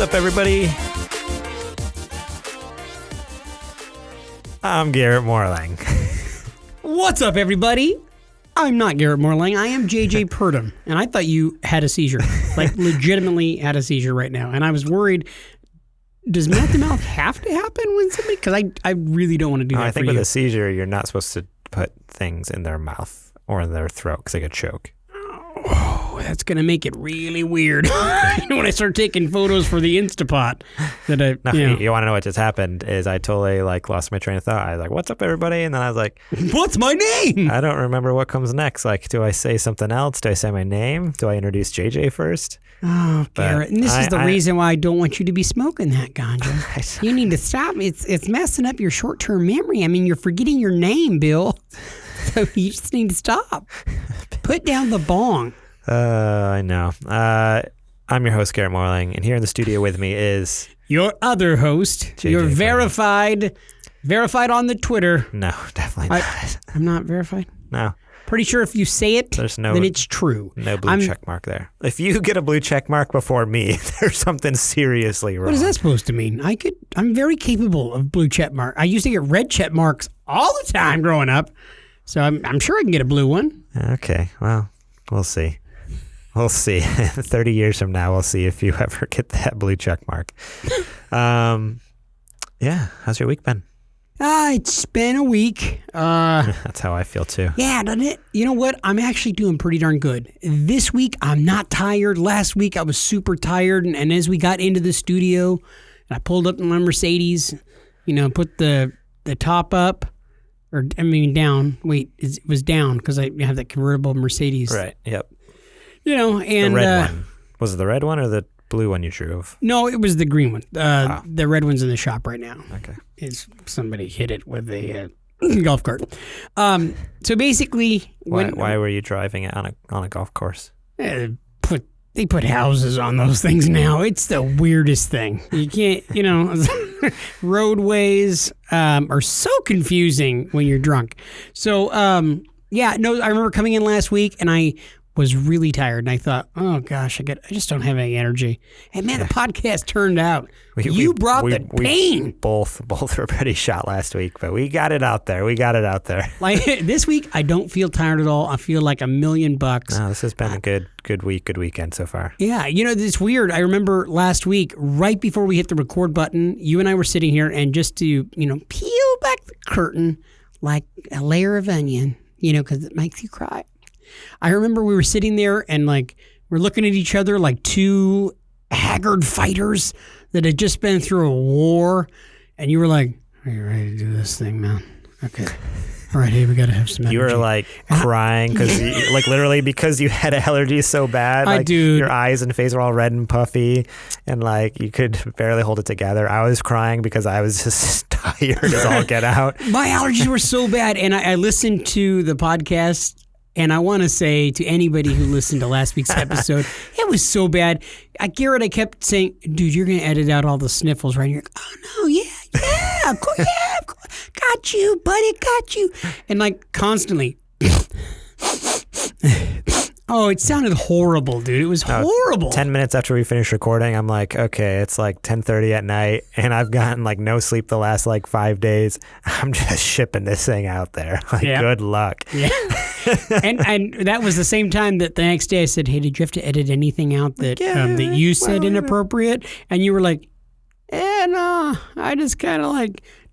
What's up, everybody? I'm Garrett Morlang. What's up, everybody? I'm not Garrett Morlang. I am JJ Purdom, and I thought you had a seizure, like legitimately had a seizure right now. And I was worried, does mouth-to-mouth have to happen when somebody? Because I really don't want to do that. I think for with you. a seizure, you're not supposed to put things in their mouth or in their throat because they could choke. Oh, that's going to make it really weird when I start taking photos for the Instapot. You want to know what just happened is I totally lost my train of thought. I was like, what's up, everybody? And then I was like, what's my name? I don't remember what comes next. Like, do I say something else? Do I say my name? Do I introduce JJ first? Oh, Garrett. And this is the reason why I don't want you to be smoking that ganja. You need to stop. It's messing up your short-term memory. I mean, you're forgetting your name, Bill. So you just need to stop. Put down the bong. I know. I'm your host, Garrett Morlang, and here in the studio with me is... your other host. JJ You're verified on the Twitter. No, definitely not. I'm not verified? No. Pretty sure if you say it, then it's true. No blue check mark there. If you get a blue check mark before me, there's something seriously wrong. What is that supposed to mean? I'm very capable of blue check mark. I used to get red check marks all the time growing up, so I'm sure I can get a blue one. Okay, well, we'll see. We'll see. 30 years from now, we'll see if you ever get that blue check mark. Yeah, how's your week been? It's been a week. That's how I feel too. Yeah, doesn't it? You know what? I'm actually doing pretty darn good. This week, I'm not tired. Last week, I was super tired. And as we got into the studio, and I pulled up in my Mercedes, put the top up, down. Wait, it was down because I have that convertible Mercedes. Right, yep. And... the red one. Was it the red one or the blue one you drove? No, it was the green one. The red one's in the shop right now. Okay. Somebody hit it with a golf cart. So basically... Why were you driving it on a golf course? They put houses on those things now. It's the weirdest thing. You can't, roadways are so confusing when you're drunk. So, I remember coming in last week and I was really tired and I thought, oh gosh, I just don't have any energy. And man, the podcast turned out. You brought the pain. We both were pretty shot last week, but we got it out there. Like this week, I don't feel tired at all. I feel like $1,000,000. No, this has been a good week, good weekend so far. Yeah, it's weird. I remember last week, right before we hit the record button, you and I were sitting here, and just to peel back the curtain like a layer of onion, because it makes you cry. I remember we were sitting there and we're looking at each other like two haggard fighters that had just been through a war, and you were like, "Are you ready to do this thing, man? Okay, all right, hey, we gotta have some energy." You were crying because literally because you had allergies so bad. Your eyes and face were all red and puffy, and you could barely hold it together. I was crying because I was just tired as all get out. My allergies were so bad, and I listened to the podcast. And I want to say to anybody who listened to last week's episode, it was so bad. Garrett, I kept saying, dude, you're going to edit out all the sniffles, right? And you're like, oh, no, yeah, of course, got you, buddy, got you. And constantly, oh, it sounded horrible, dude. It was horrible. 10 minutes after we finished recording, I'm like, okay, it's 10:30 at night, and I've gotten no sleep the last 5 days. I'm just shipping this thing out there. Good luck. Yeah. and that was the same time that the next day I said, hey, did you have to edit anything out that you said inappropriate? And you were like, no, I just kind of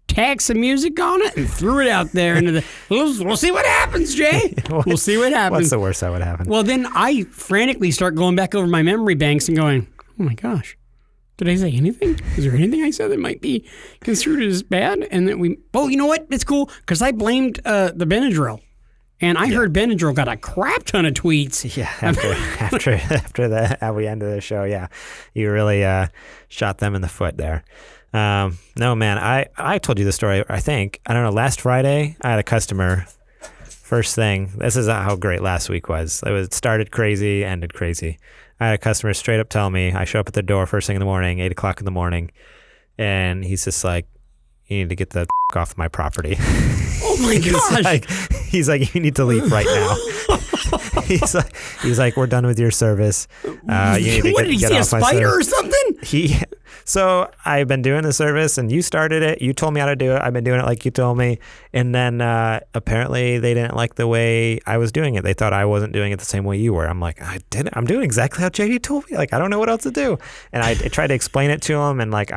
tacked some music on it and threw it out there into the. We'll see what happens, Jay. We'll see what happens. What's the worst that would happen? Well, then I frantically start going back over my memory banks and going, oh my gosh, did I say anything? Is there anything I said that might be construed as bad? And then you know what? It's cool because I blamed the Benadryl. And I heard Benadryl got a crap ton of tweets. Yeah, after we ended the show, yeah, you really shot them in the foot there. No, man, I told you the story, I think. I don't know, last Friday, I had a customer, first thing, this is how great last week was. It started crazy, ended crazy. I had a customer straight up tell me, I show up at the door first thing in the morning, 8 o'clock in the morning, and he's just like, you need to get the off my property. Oh my gosh. He's like, you need to leave right now. he's like, we're done with your service. You need to what did he see, a spider or something? So I've been doing the service, and you started it. You told me how to do it. I've been doing it like you told me. And then apparently they didn't like the way I was doing it. They thought I wasn't doing it the same way you were. I'm like, I'm doing exactly how JD told me. Like, I don't know what else to do. And I tried to explain it to him, and like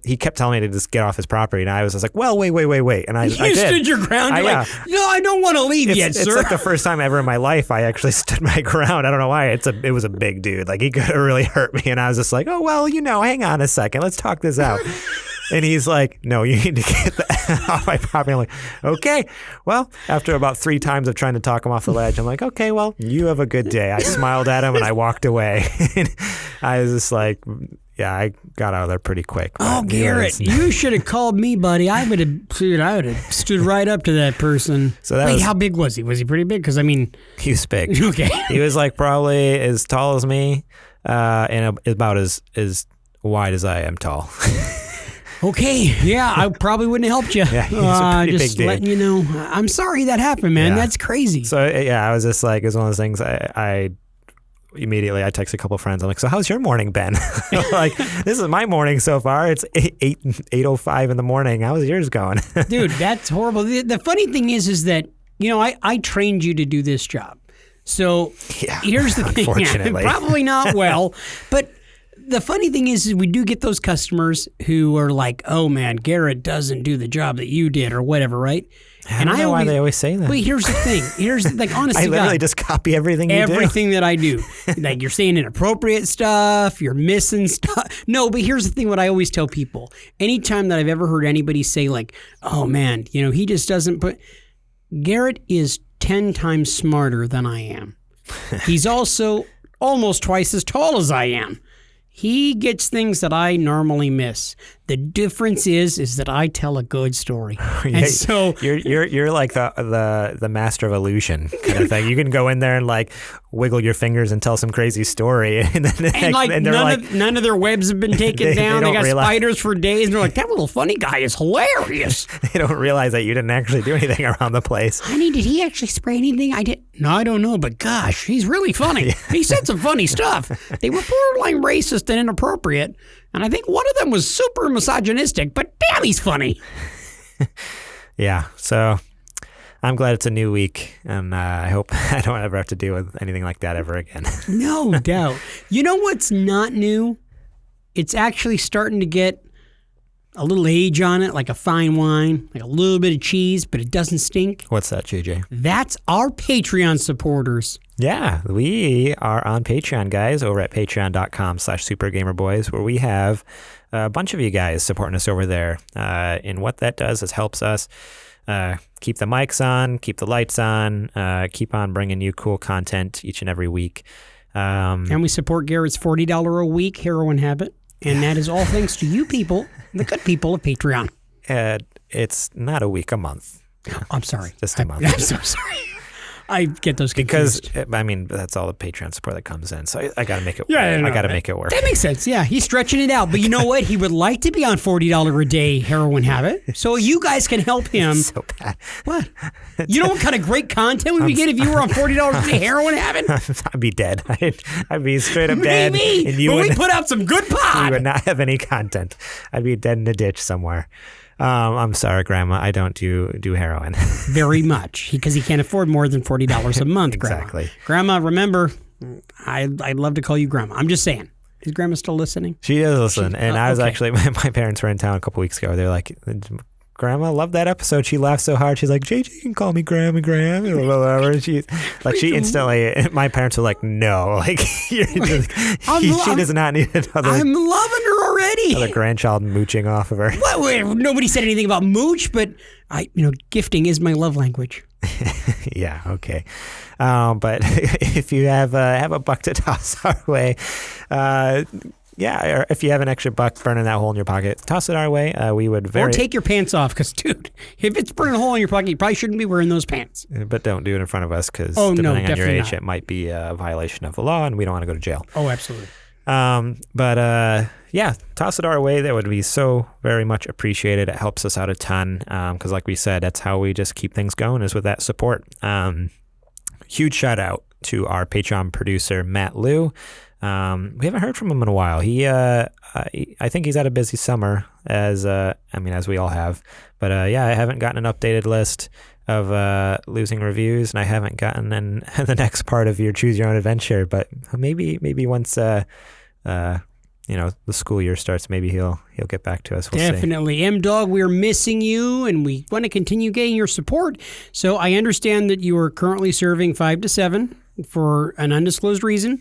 he kept telling me to just get off his property, and I was just like, well, wait. And I did. Stood your ground. You're like, no, I don't want to leave yet, sir. It's like the first time ever in my life I actually stood my ground. I don't know why. It was a big dude. Like, he could have really hurt me, and I was just like, oh, well, hang on a second. Let's talk this out. And he's like, no, you need to get off my property. I'm like, okay. Well, after about 3 times of trying to talk him off the ledge, I'm like, okay, well, you have a good day. I smiled at him and I walked away. I was just like, yeah, I got out of there pretty quick. Oh, Garrett, you should have called me, buddy. I would have stood right up to that person. Wait, how big was he? Was he pretty big? Because, I mean... He was big. Okay. He was like probably as tall as me and about as wide as I am tall. Okay, yeah, I probably wouldn't have helped you. Yeah, he's a pretty just big dude. Letting you know. I'm sorry that happened, man. Yeah. That's crazy. So, yeah, I was just like, it was one of those things I immediately I text a couple of friends. I'm like, so how's your morning been? Like, this is my morning so far. It's 8:05 in the morning. How's yours going? Dude, that's horrible. The funny thing is that, I trained you to do this job. So here's the thing. Unfortunately. Probably not well, but the funny thing is we do get those customers who are like, oh man, Garrett doesn't do the job that you did or whatever, right? I don't know why they always say that. But here's the thing. Here's like, honestly, I literally just copy everything you do. Everything that I do. Like, you're saying inappropriate stuff, you're missing stuff. No, but here's the thing, what I always tell people. Anytime that I've ever heard anybody say like, oh man, he just doesn't put... Garrett is 10 times smarter than I am. He's also almost twice as tall as I am. He gets things that I normally miss. The difference is that I tell a good story. And so you're like the master of illusion kind of thing. You can go in there and like wiggle your fingers and tell some crazy story, and none of their webs have been taken down. They got spiders for days, and they're like, that little funny guy is hilarious. They don't realize that you didn't actually do anything around the place. Honey, did he actually spray anything? I did. No, I don't know, but gosh, he's really funny. Yeah. He said some funny stuff. They were borderline racist and inappropriate. And I think one of them was super misogynistic, but damn, he's funny. Yeah, so I'm glad it's a new week, and I hope I don't ever have to deal with anything like that ever again. No doubt. You know what's not new? It's actually starting to get a little age on it, like a fine wine, like a little bit of cheese, but it doesn't stink. What's that, JJ? That's our Patreon supporters. Yeah, we are on Patreon, guys, over at patreon.com/supergamerboys, where we have a bunch of you guys supporting us over there. And what that does is helps us keep the mics on, keep the lights on, keep on bringing you cool content each and every week. And we support Garrett's $40 a week heroin habit. And that is all thanks to you people, the good people of Patreon. It's not a week, a month. I'm sorry. Just a month. I'm so sorry. I get those confused. Because, I mean, that's all the Patreon support that comes in. So I got to make it work. Yeah, I got to make it work. That makes sense. Yeah, he's stretching it out. But you know what? He would like to be on $40 a day heroin habit. So you guys can help him. So bad. What? You know what kind of great content we would get if you were on $40 a day heroin habit? I'd be dead. I'd be straight up dead. Maybe. And you but we put out some good pod. You would not have any content. I'd be dead in a ditch somewhere. I'm sorry, Grandma. I don't do heroin. Very much, because he can't afford more than $40 a month, Exactly. Grandma, remember, I'd love to call you Grandma. I'm just saying. Is Grandma still listening? She is listening. And I was actually, my parents were in town a couple weeks ago. They're like, Grandma loved that episode. She laughed so hard. She's like, JJ, you can call me Graham or whatever. And she instantly, my parents were like, no, like, she does not need another. I'm loving her already. Another grandchild mooching off of her. What? Wait, nobody said anything about mooch, but gifting is my love language. Yeah. Okay. But if you have a buck to toss our way, or if you have an extra buck burning that hole in your pocket, toss it our way. We would Or take your pants off, because, dude, if it's burning a hole in your pocket, you probably shouldn't be wearing those pants. But don't do it in front of us, because depending on your age, it might be a violation of the law, and we don't want to go to jail. Oh, absolutely. Toss it our way. That would be so very much appreciated. It helps us out a ton, because like we said, that's how we just keep things going, is with that support. Huge shout out to our Patreon producer, Matt Liu. We haven't heard from him in a while. I think he's had a busy summer, as we all have. But I haven't gotten an updated list of losing reviews, and I haven't gotten in the next part of your choose your own adventure. But maybe once the school year starts, maybe he'll get back to us. We'll Definitely. see. M-Dog, we're missing you, and we want to continue getting your support. So I understand that you are currently serving 5 to 7 for an undisclosed reason.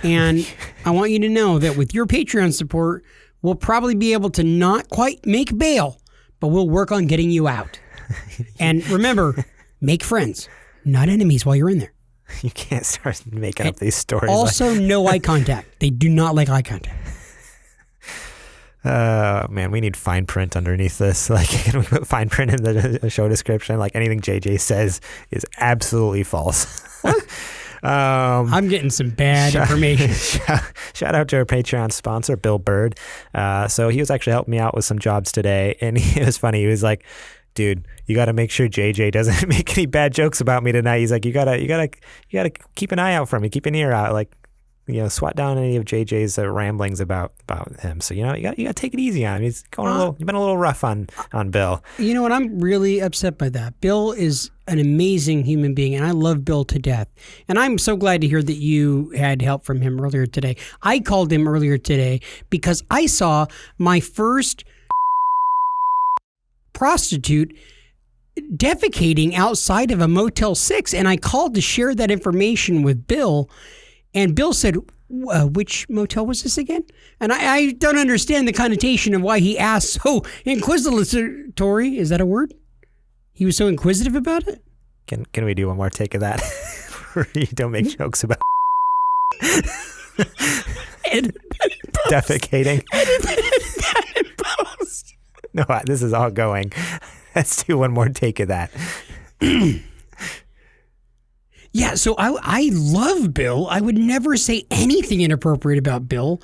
And I want you to know that with your Patreon support, we'll probably be able to not quite make bail, but we'll work on getting you out. And remember, make friends, not enemies while you're in there. You can't start making up these stories. Also, no eye contact. They do not like eye contact. Man, we need fine print underneath this. Like, can we put fine print in the show description? Like, anything JJ says is absolutely false. What? I'm getting some bad information. Shout out to our Patreon sponsor, Bill Bird. So he was actually helping me out with some jobs today, and it was funny. He was like, "Dude, you got to make sure JJ doesn't make any bad jokes about me tonight." He's like, "You gotta keep an eye out for me, keep an ear out, like, swat down any of JJ's ramblings about him." So you gotta take it easy on him. He's you've been a little rough on Bill. You know what? I'm really upset by that. Bill is an amazing human being, and I love Bill to death. And I'm so glad to hear that you had help from him earlier today. I called him earlier today because I saw my first prostitute defecating outside of a Motel 6, and I called to share that information with Bill, and Bill said, which motel was this again? And I don't understand the connotation of why he asked so inquisitory. Is that a word? He was so inquisitive about it? Can we do one more take of that? Where you don't make jokes about defecating. That in post. No, this is all going. Let's do one more take of that. Yeah, so I love Bill. I would never say anything inappropriate about Bill.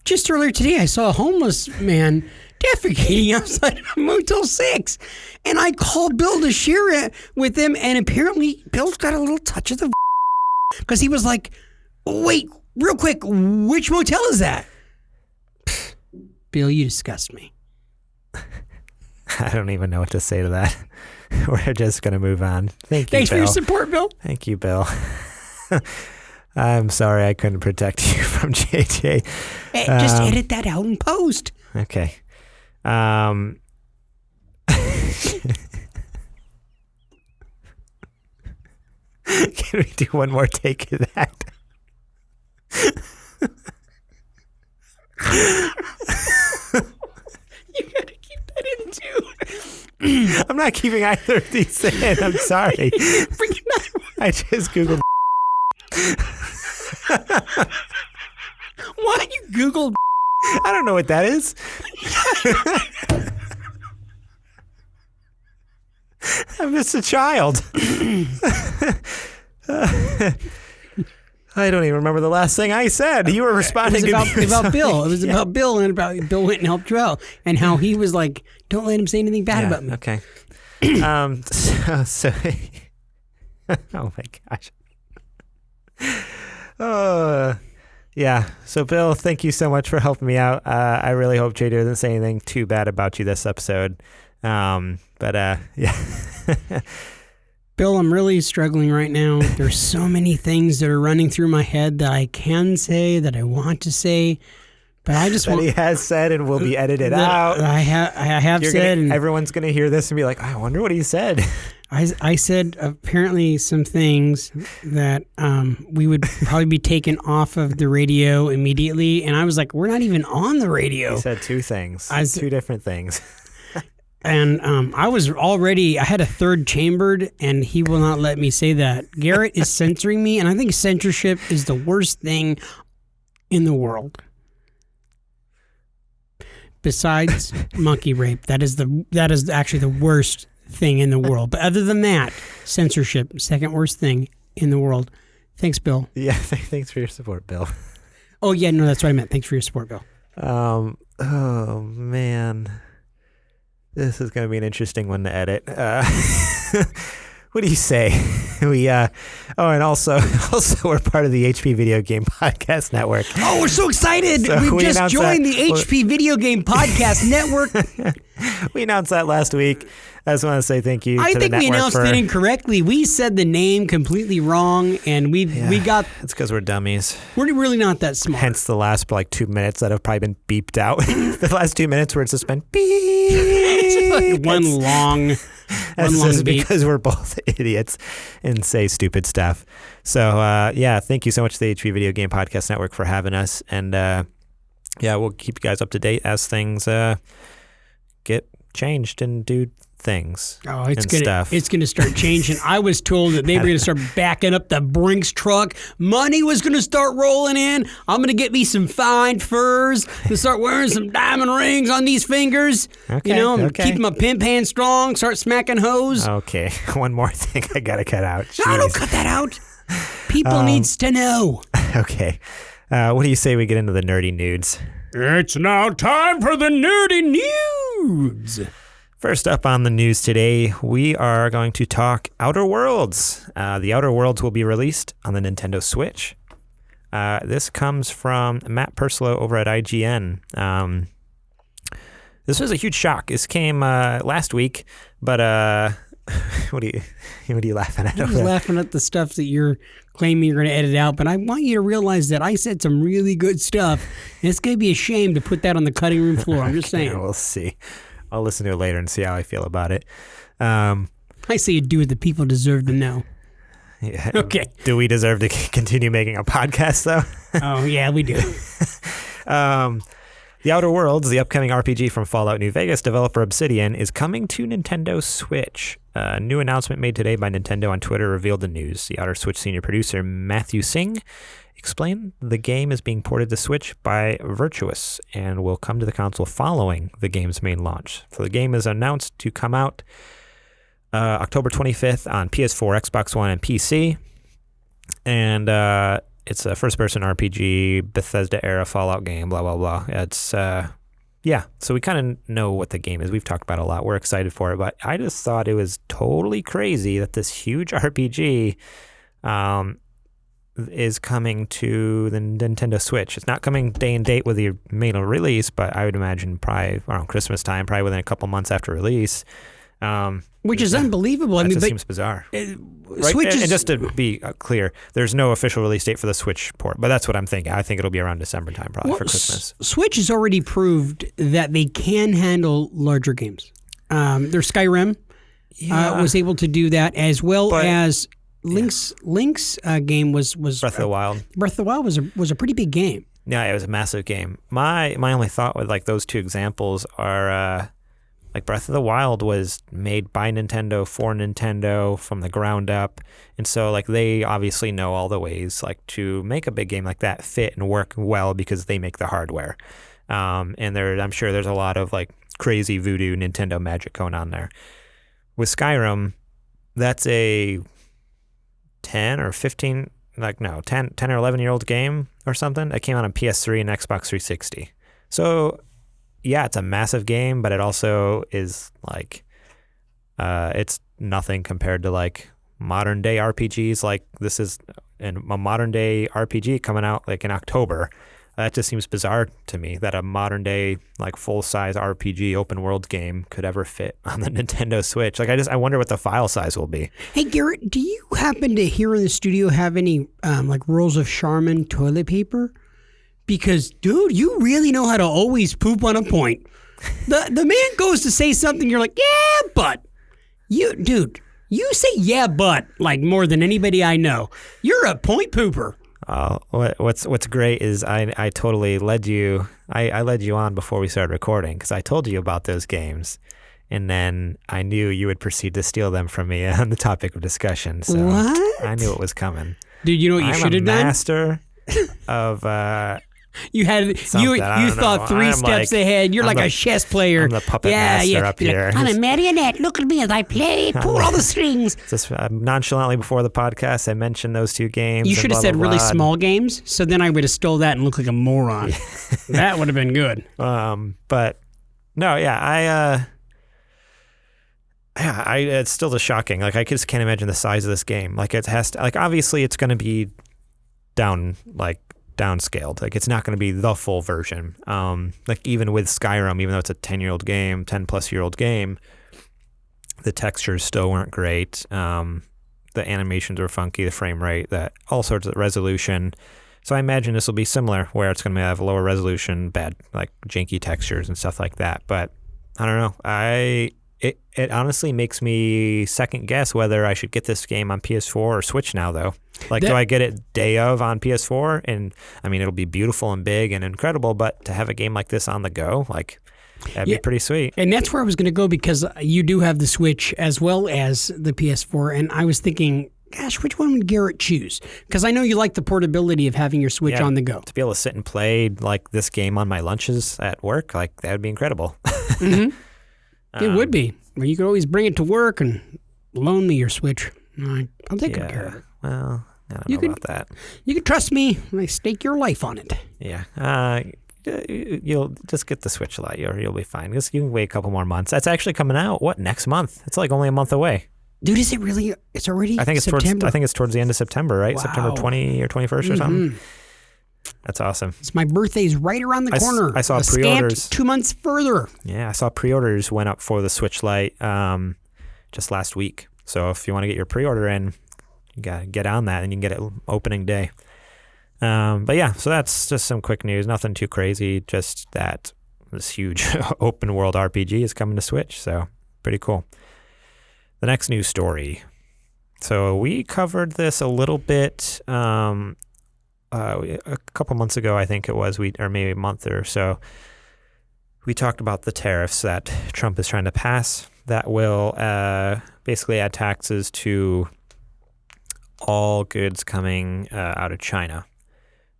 Just earlier today, I saw a homeless man defecating outside of a Motel 6. And I called Bill to share it with him, and apparently Bill's got a little touch of the because he was like, "Wait, real quick, which motel is that?" Bill, you disgust me. I don't even know what to say to that. We're just going to move on. Thanks, Bill. For your support, Bill. Thank you, Bill. I'm sorry I couldn't protect you from JJ. Just edit that out in post. Okay. Can we do one more take of that? You gotta keep that in too. I'm not keeping either of these in. I'm sorry. I just Googled. Why you Googled? I don't know what that is. I'm just a child. I don't even remember the last thing I said. You were responding about Bill. It was Yeah. about Bill, and about Bill went and helped you out, and how he was like, "Don't let him say anything bad about me." Okay. So oh my gosh. Yeah. So Bill, thank you so much for helping me out. I really hope JJ doesn't say anything too bad about you this episode. Yeah. Bill, I'm really struggling right now. There's so many things that are running through my head that I can say, that I want to say, but I just want. He has said and will be edited out. I have said. Everyone's gonna hear this and be like, I wonder what he said. I said apparently some things that we would probably be taken off of the radio immediately, and I was like, we're not even on the radio. He said two things, two different things. And I had a third chambered, and he will not let me say that. Garrett is censoring me, and I think censorship is the worst thing in the world. Besides monkey rape, that is actually the worst thing in the world. But other than that, censorship, second worst thing in the world. Thanks, Bill. Yeah, thanks for your support, Bill. Oh yeah, no, that's what I meant. Thanks for your support, Bill. Oh man. This is going to be an interesting one to edit. What do you say? We and also we're part of the HP Video Game Podcast Network. Oh, we're so excited! So we just joined the HP Video Game Podcast Network. We announced that last week. I just want to say thank you. I to think the we network announced it incorrectly. We said the name completely wrong, and we got. It's because we're dummies. We're really not that smart. Hence the last 2 minutes that have probably been beeped out. The last 2 minutes where it's just been beep. One long beep. Because we're both idiots and say stupid stuff. So thank you so much to the HP Video Game Podcast Network for having us, and we'll keep you guys up to date as things get changed and do things. Oh, it's gonna start changing. I was told that they were gonna start backing up the Brinks truck. Money was gonna start rolling in. I'm gonna get me some fine furs to start wearing some diamond rings on these fingers. Okay, I'm keeping my pimp hand strong. Start smacking hoes. Okay, one more thing I gotta cut out. No, don't cut that out. People needs to know. Okay, what do you say we get into the nerdy nudes? It's now time for the nerdy nudes. First up on the news today, we are going to talk Outer Worlds. The Outer Worlds will be released on the Nintendo Switch. This comes from Matt Purslow over at IGN. This was a huge shock. This came last week, but what are you laughing at? I'm laughing at the stuff that you're claiming you're going to edit out, but I want you to realize that I said some really good stuff, and it's going to be a shame to put that on the cutting room floor. I'm just saying. We'll see. I'll listen to it later and see how I feel about it. I say you do what the people deserve to know. Yeah. Okay. Do we deserve to continue making a podcast, though? Oh, yeah, we do. The Outer Worlds, the upcoming RPG from Fallout New Vegas developer Obsidian, is coming to Nintendo Switch. A new announcement made today by Nintendo on Twitter revealed the news. The Outer Switch senior producer Matthew Singh explained the game is being ported to Switch by Virtuous and will come to the console following the game's main launch. So the game is announced to come out October 25th on PS4, Xbox One, and PC. And it's a first-person RPG, Bethesda-era Fallout game, blah, blah, blah. It's, so we kind of know what the game is. We've talked about it a lot. We're excited for it, but I just thought it was totally crazy that this huge RPG is coming to the Nintendo Switch. It's not coming day and date with the main release, but I would imagine probably around Christmas time, probably within a couple months after release. Which is unbelievable. That just seems bizarre. Right? Switch and just to be clear, there's no official release date for the Switch port, but that's what I'm thinking. I think it'll be around December time, probably for Christmas. Switch has already proved that they can handle larger games. Their Skyrim was able to do that, as well as Link's game was Breath of the Wild. Breath of the Wild was a pretty big game. Yeah, it was a massive game. My only thought with those two examples are Breath of the Wild was made by Nintendo for Nintendo from the ground up, and so they obviously know all the ways to make a big game like that fit and work well because they make the hardware. And I'm sure there's a lot of crazy voodoo Nintendo magic going on there. With Skyrim, that's a 10 or 15, 10 or 11 year old game or something. It came out on PS3 and Xbox 360. So yeah, it's a massive game, but it also is it's nothing compared to modern day RPGs. This is a modern day RPG coming out in October. That just seems bizarre to me that a modern day full size RPG open world game could ever fit on the Nintendo Switch. I wonder what the file size will be. Hey Garrett, do you happen to here in the studio have any rolls of Charmin toilet paper? Because dude, you really know how to always poop on a point. The man goes to say something, you're like, yeah, but you say yeah, but more than anybody I know. You're a point pooper. What's great is I totally led you. I led you on before we started recording because I told you about those games, and then I knew you would proceed to steal them from me on the topic of discussion. So what? I knew it was coming. Dude, you know what you should have done? I'm a master of. You thought three steps ahead. You're like a chess player. I'm the puppet master up here. I'm a marionette. Look at me as I play. Pull all the strings. Just nonchalantly before the podcast, I mentioned those two games. You should have said really small games, so then I would have stole that and looked like a moron. That would have been good. But no, yeah, Yeah, it's still just shocking. Like I just can't imagine the size of this game. Like it has to, like obviously it's going to be downscaled. Like it's not going to be the full version. Like even with Skyrim, even though it's a 10-year-old game, 10 plus year old game, the textures still weren't great. The animations were funky, the frame rate, that all sorts of resolution. So I imagine this will be similar, where it's going to have lower resolution, bad like janky textures and stuff like that. But I don't know. It honestly makes me second guess whether I should get this game on PS4 or Switch now, though. Like, do I get it day of on PS4? And I mean, it'll be beautiful and big and incredible, but to have a game like this on the go, like, that'd be pretty sweet. And that's where I was going to go, because you do have the Switch as well as the PS4. And I was thinking, gosh, which one would Garrett choose? Because I know you like the portability of having your Switch on the go. To be able to sit and play like this game on my lunches at work, like that would be incredible. Mm-hmm. It would be. Well, you could always bring it to work and loan me your Switch. I'll take good care of it. Well, I don't know about that. You can trust me. I stake your life on it. Yeah. You'll just get the Switch Lite. You'll be fine. Just you can wait a couple more months. That's actually coming out. What, next month? It's like only a month away. Dude, is it really? It's already. I think it's September. towards the end of September, right? Wow. September 20 or 21st or something. That's awesome. It's my birthday's right around the corner. I saw pre-orders. 2 months further. Yeah, I saw pre-orders went up for the Switch Lite just last week. So if you want to get your pre-order in, you got to get on that and you can get it opening day. But yeah, so that's just some quick news. Nothing too crazy. Just that this huge open world RPG is coming to Switch. So pretty cool. The next news story. So we covered this a little bit a couple months ago, I think it was, or maybe a month or so. We talked about the tariffs that Trump is trying to pass that will basically add taxes to all goods coming out of China.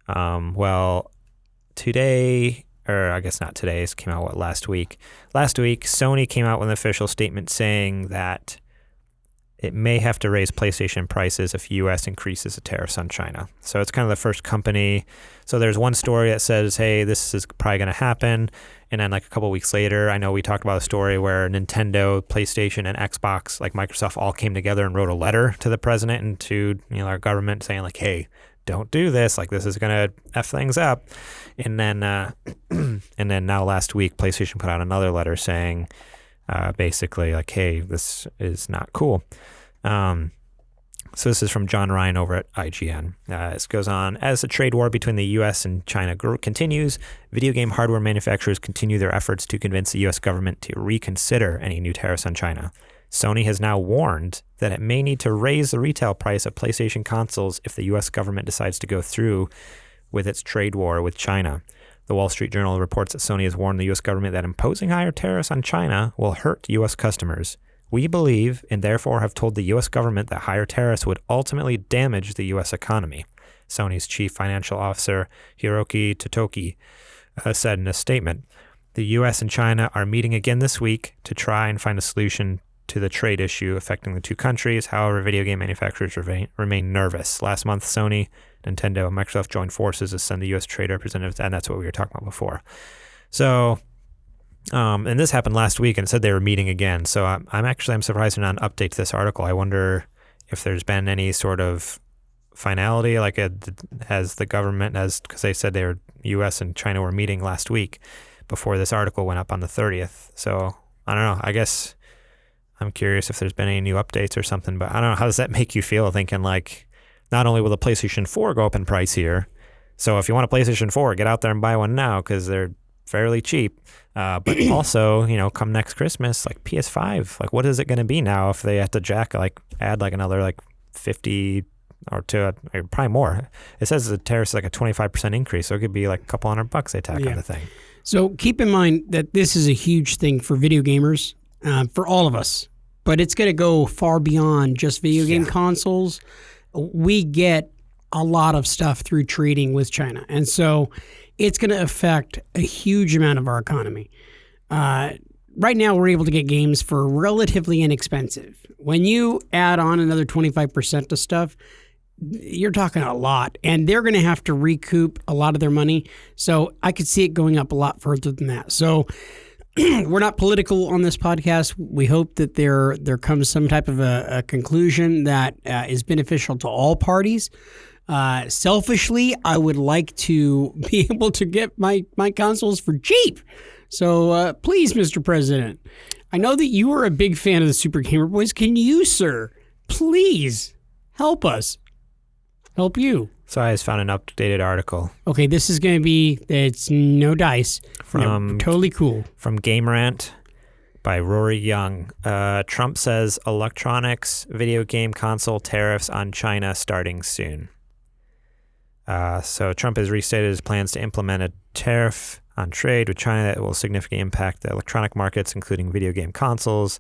Well, today, or I guess not today, it came out last week. Last week, Sony came out with an official statement saying that it may have to raise PlayStation prices if U.S. increases the tariffs on China. So it's kind of the first company. So there's one story that says, hey, this is probably going to happen. And then like a couple of weeks later, I know we talked about a story where Nintendo, PlayStation, and Xbox, like Microsoft, all came together and wrote a letter to the president and to our government saying like, hey, don't do this. Like this is going to F things up. And then now last week, PlayStation put out another letter saying, basically like, hey, this is not cool. So this is from John Ryan over at IGN. This goes on. As the trade war between the U.S. and China continues, video game hardware manufacturers continue their efforts to convince the U.S. government to reconsider any new tariffs on China. Sony has now warned that it may need to raise the retail price of PlayStation consoles if the U.S. government decides to go through with its trade war with China. The Wall Street Journal reports that Sony has warned the U.S. government that imposing higher tariffs on China will hurt U.S. customers. We believe, and therefore have told the U.S. government that higher tariffs would ultimately damage the U.S. economy, Sony's chief financial officer, Hiroki Totoki, said in a statement. The U.S. and China are meeting again this week to try and find a solution to the trade issue affecting the two countries. However, video game manufacturers remain nervous. Last month, Sony, Nintendo, and Microsoft joined forces to send the U.S. trade representatives, and that's what we were talking about before. So, and this happened last week, and it said they were meeting again. So I'm surprised they're not an update to this article. I wonder if there's been any sort of finality, like has the government, because they said their U.S. and China were meeting last week before this article went up on the 30th. So I don't know. I guess I'm curious if there's been any new updates or something, but I don't know. How does that make you feel, thinking like, not only will the PlayStation 4 go up in price here, so if you want a PlayStation 4, get out there and buy one now because they're fairly cheap. But also, come next Christmas, like PS5, like what is it going to be now if they have to add another 50 or probably more. It says the tariff's like a 25% increase, so it could be like a couple $100 they tack on the thing. So keep in mind that this is a huge thing for video gamers, for all of us, but it's going to go far beyond just video game consoles. We get a lot of stuff through trading with China. And so it's going to affect a huge amount of our economy. Right now, we're able to get games for relatively inexpensive. When you add on another 25% to stuff, you're talking a lot. And they're going to have to recoup a lot of their money. So I could see it going up a lot further than that. So we're not political on this podcast. We hope that there comes some type of a conclusion that is beneficial to all parties. Selfishly, I would like to be able to get my consoles for cheap. So please, Mr. President, I know that you are a big fan of the Super Gamer Boys. Can you, sir, please help us? Help you. So I just found an updated article. Okay, this is going to be, it's no dice. Totally cool. From Gamerant by Rory Young. Trump says electronics video game console tariffs on China starting soon. So Trump has restated his plans to implement a tariff on trade with China that will significantly impact the electronic markets, including video game consoles.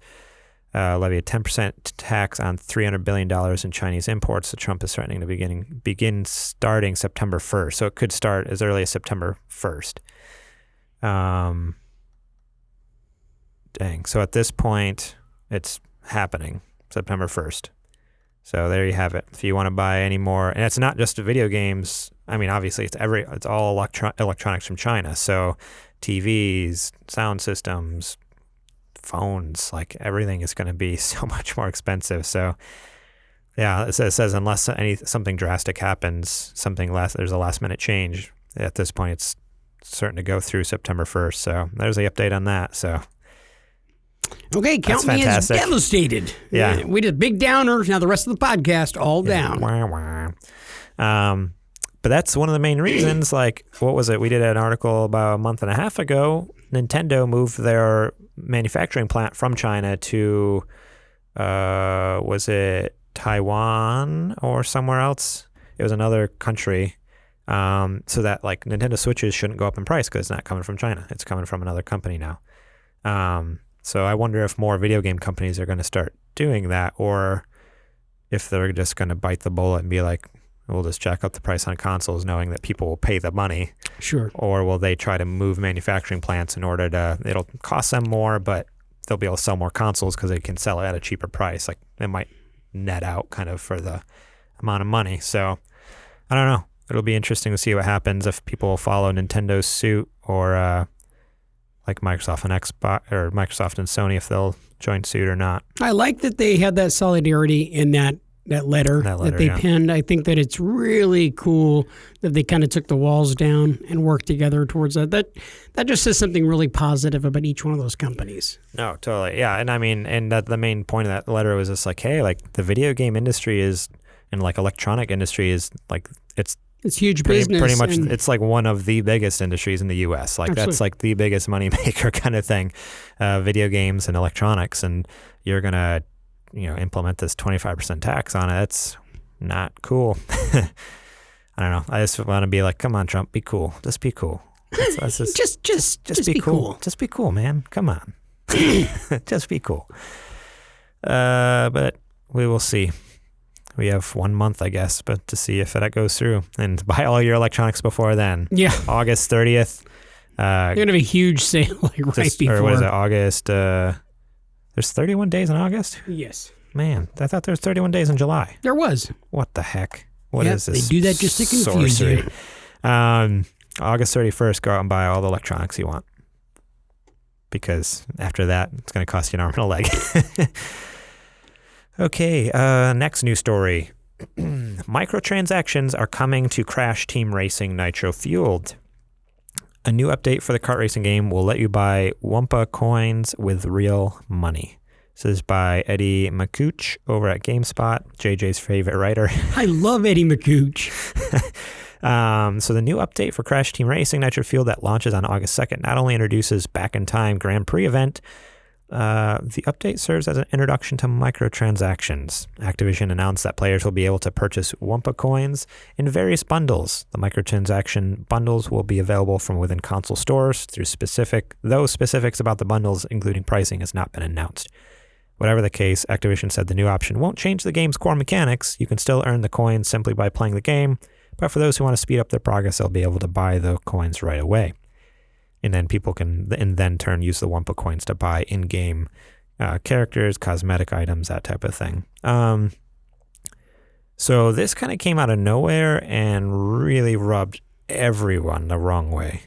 Levy a 10% tax on $300 billion in Chinese imports. So Trump is threatening to begin starting September 1st. So it could start as early as September 1st. Dang. So at this point, it's happening September 1st. So there you have it. If you want to buy any more, and it's not just the video games. I mean, obviously, it's all electronics from China. So TVs, sound systems, phones, like everything is going to be so much more expensive. So yeah, it says unless something drastic happens, there's a last minute change. At this point, it's certain to go through September 1st. So there's the update on that. So. Okay, count me as devastated. Yeah. We did a big downer. Now the rest of the podcast, all down. But that's one of the main reasons. Like, what was it? We did an article about a month and a half ago. Nintendo moved their manufacturing plant from China to, was it Taiwan or somewhere else? It was another country. So that like Nintendo Switches shouldn't go up in price because it's not coming from China. It's coming from another company now. So I wonder if more video game companies are going to start doing that, or if they're just going to bite the bullet and be like, we'll just jack up the price on consoles knowing that people will pay the money. Sure. Or will they try to move manufacturing plants in order to, it'll cost them more, but they'll be able to sell more consoles because they can sell it at a cheaper price. Like it might net out kind of for the amount of money. So I don't know. It'll be interesting to see what happens if people follow Nintendo's suit, or like Microsoft and Xbox, or Microsoft and Sony, if they'll join suit or not. I like that they had that solidarity in that letter that they penned. I think that it's really cool that they kind of took the walls down and worked together towards that. That just says something really positive about each one of those companies. No, totally. Yeah. And I mean, and the main point of that letter was just like, hey, like the video game industry is, and like electronic industry is like, it's huge business. Pretty much, it's like one of the biggest industries in the U.S. Like Absolutely. That's like the biggest moneymaker kind of thing, video games and electronics. And you're gonna, implement this 25% tax on it. It's not cool. I don't know. I just want to be like, come on, Trump, be cool. Just be cool. Let's just be cool. Just be cool, man. Come on. Just be cool. But we will see. We have 1 month, I guess, but to see if that goes through, and buy all your electronics before then. Yeah. August 30th. You're going to have a huge sale right before. Or what is it, August? There's 31 days in August? Yes. Man, I thought there was 31 days in July. There was. What the heck? What is this? They do that just to confuse you. August 31st, go out and buy all the electronics you want. Because after that, it's going to cost you an arm and a leg. Okay, next news story. Microtransactions are coming to Crash Team Racing Nitro Fueled. A new update for the kart racing game will let you buy Wumpa coins with real money. This is by Eddie McCooch over at GameSpot, JJ's favorite writer. I love Eddie McCooch. So the new update for Crash Team Racing Nitro Fueled that launches on August 2nd not only introduces Back in Time Grand Prix event, the update serves as an introduction to microtransactions. Activision announced that players will be able to purchase Wumpa coins in various bundles. The microtransaction bundles will be available from within console stores. Though specifics about the bundles, including pricing, has not been announced. Whatever the case, Activision said the new option won't change the game's core mechanics. You can still earn the coins simply by playing the game, but for those who want to speed up their progress, they'll be able to buy the coins right away. And then people can, in then turn, use the Wumpa coins to buy in-game characters, cosmetic items, that type of thing. So this kind of came out of nowhere and really rubbed everyone the wrong way.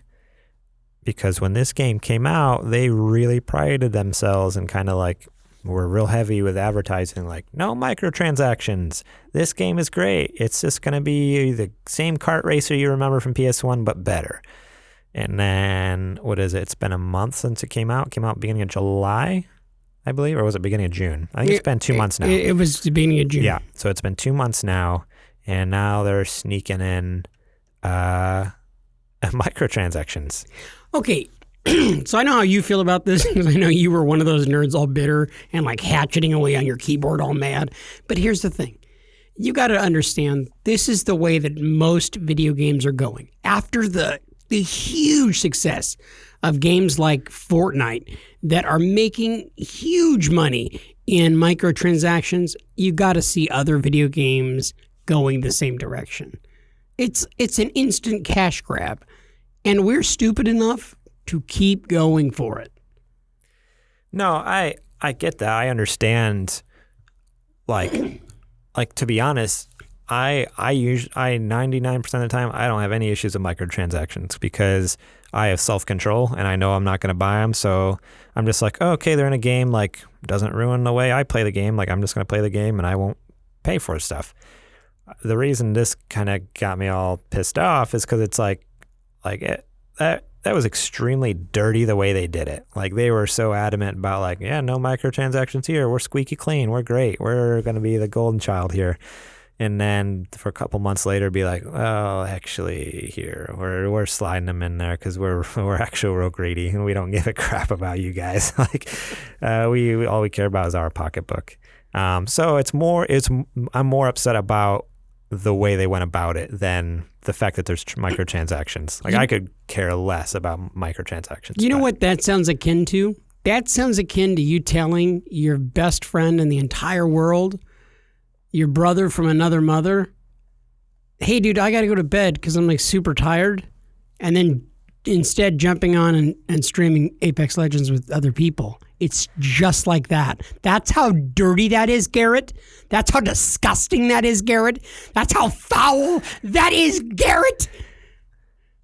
because when this game came out, they really prided themselves and kind of like were real heavy with advertising, like, no microtransactions. This game is great. It's just going to be the same kart racer you remember from PS1, but better. And then, what is it? It's been a month since it came out. It came out beginning of July, I believe, or was it beginning of June? I think it's been 2 months now. It was the beginning of June. Yeah, so it's been 2 months now, and now they're sneaking in microtransactions. Okay, so I know how you feel about this, because I know you were one of those nerds all bitter and like hatcheting away on your keyboard all mad. But here's the thing. You got to understand, this is the way that most video games are going. After the huge success of games like Fortnite that are making huge money in microtransactions, you got to see other video games going the same direction. It's an instant cash grab, and we're stupid enough to keep going for it. No, I get that. I understand. Like to be honest, I 99% of the time I don't have any issues with microtransactions because I have self-control and I know I'm not going to buy them. So I'm just like, oh, okay, they're in a game. Like, doesn't ruin the way I play the game. Like, I'm just going to play the game and I won't pay for stuff. The reason this kind of got me all pissed off is because it's that was extremely dirty the way they did it. Like, they were so adamant about like, yeah, no microtransactions here. We're squeaky clean. We're great. We're going to be the golden child here. And then for a couple months later, be like, well, actually, here we're sliding them in there because we're actually real greedy and we don't give a crap about you guys. Like, we all we care about is our pocketbook. So I'm more upset about the way they went about it than the fact that there's microtransactions. Like, I could care less about microtransactions. You know what that sounds akin to? That sounds akin to you telling your best friend in the entire world, your brother from another mother, hey, dude, I got to go to bed because I'm like super tired. And then instead jumping on and streaming Apex Legends with other people. It's just like that. That's how dirty that is, Garrett. That's how disgusting that is, Garrett. That's how foul that is, Garrett.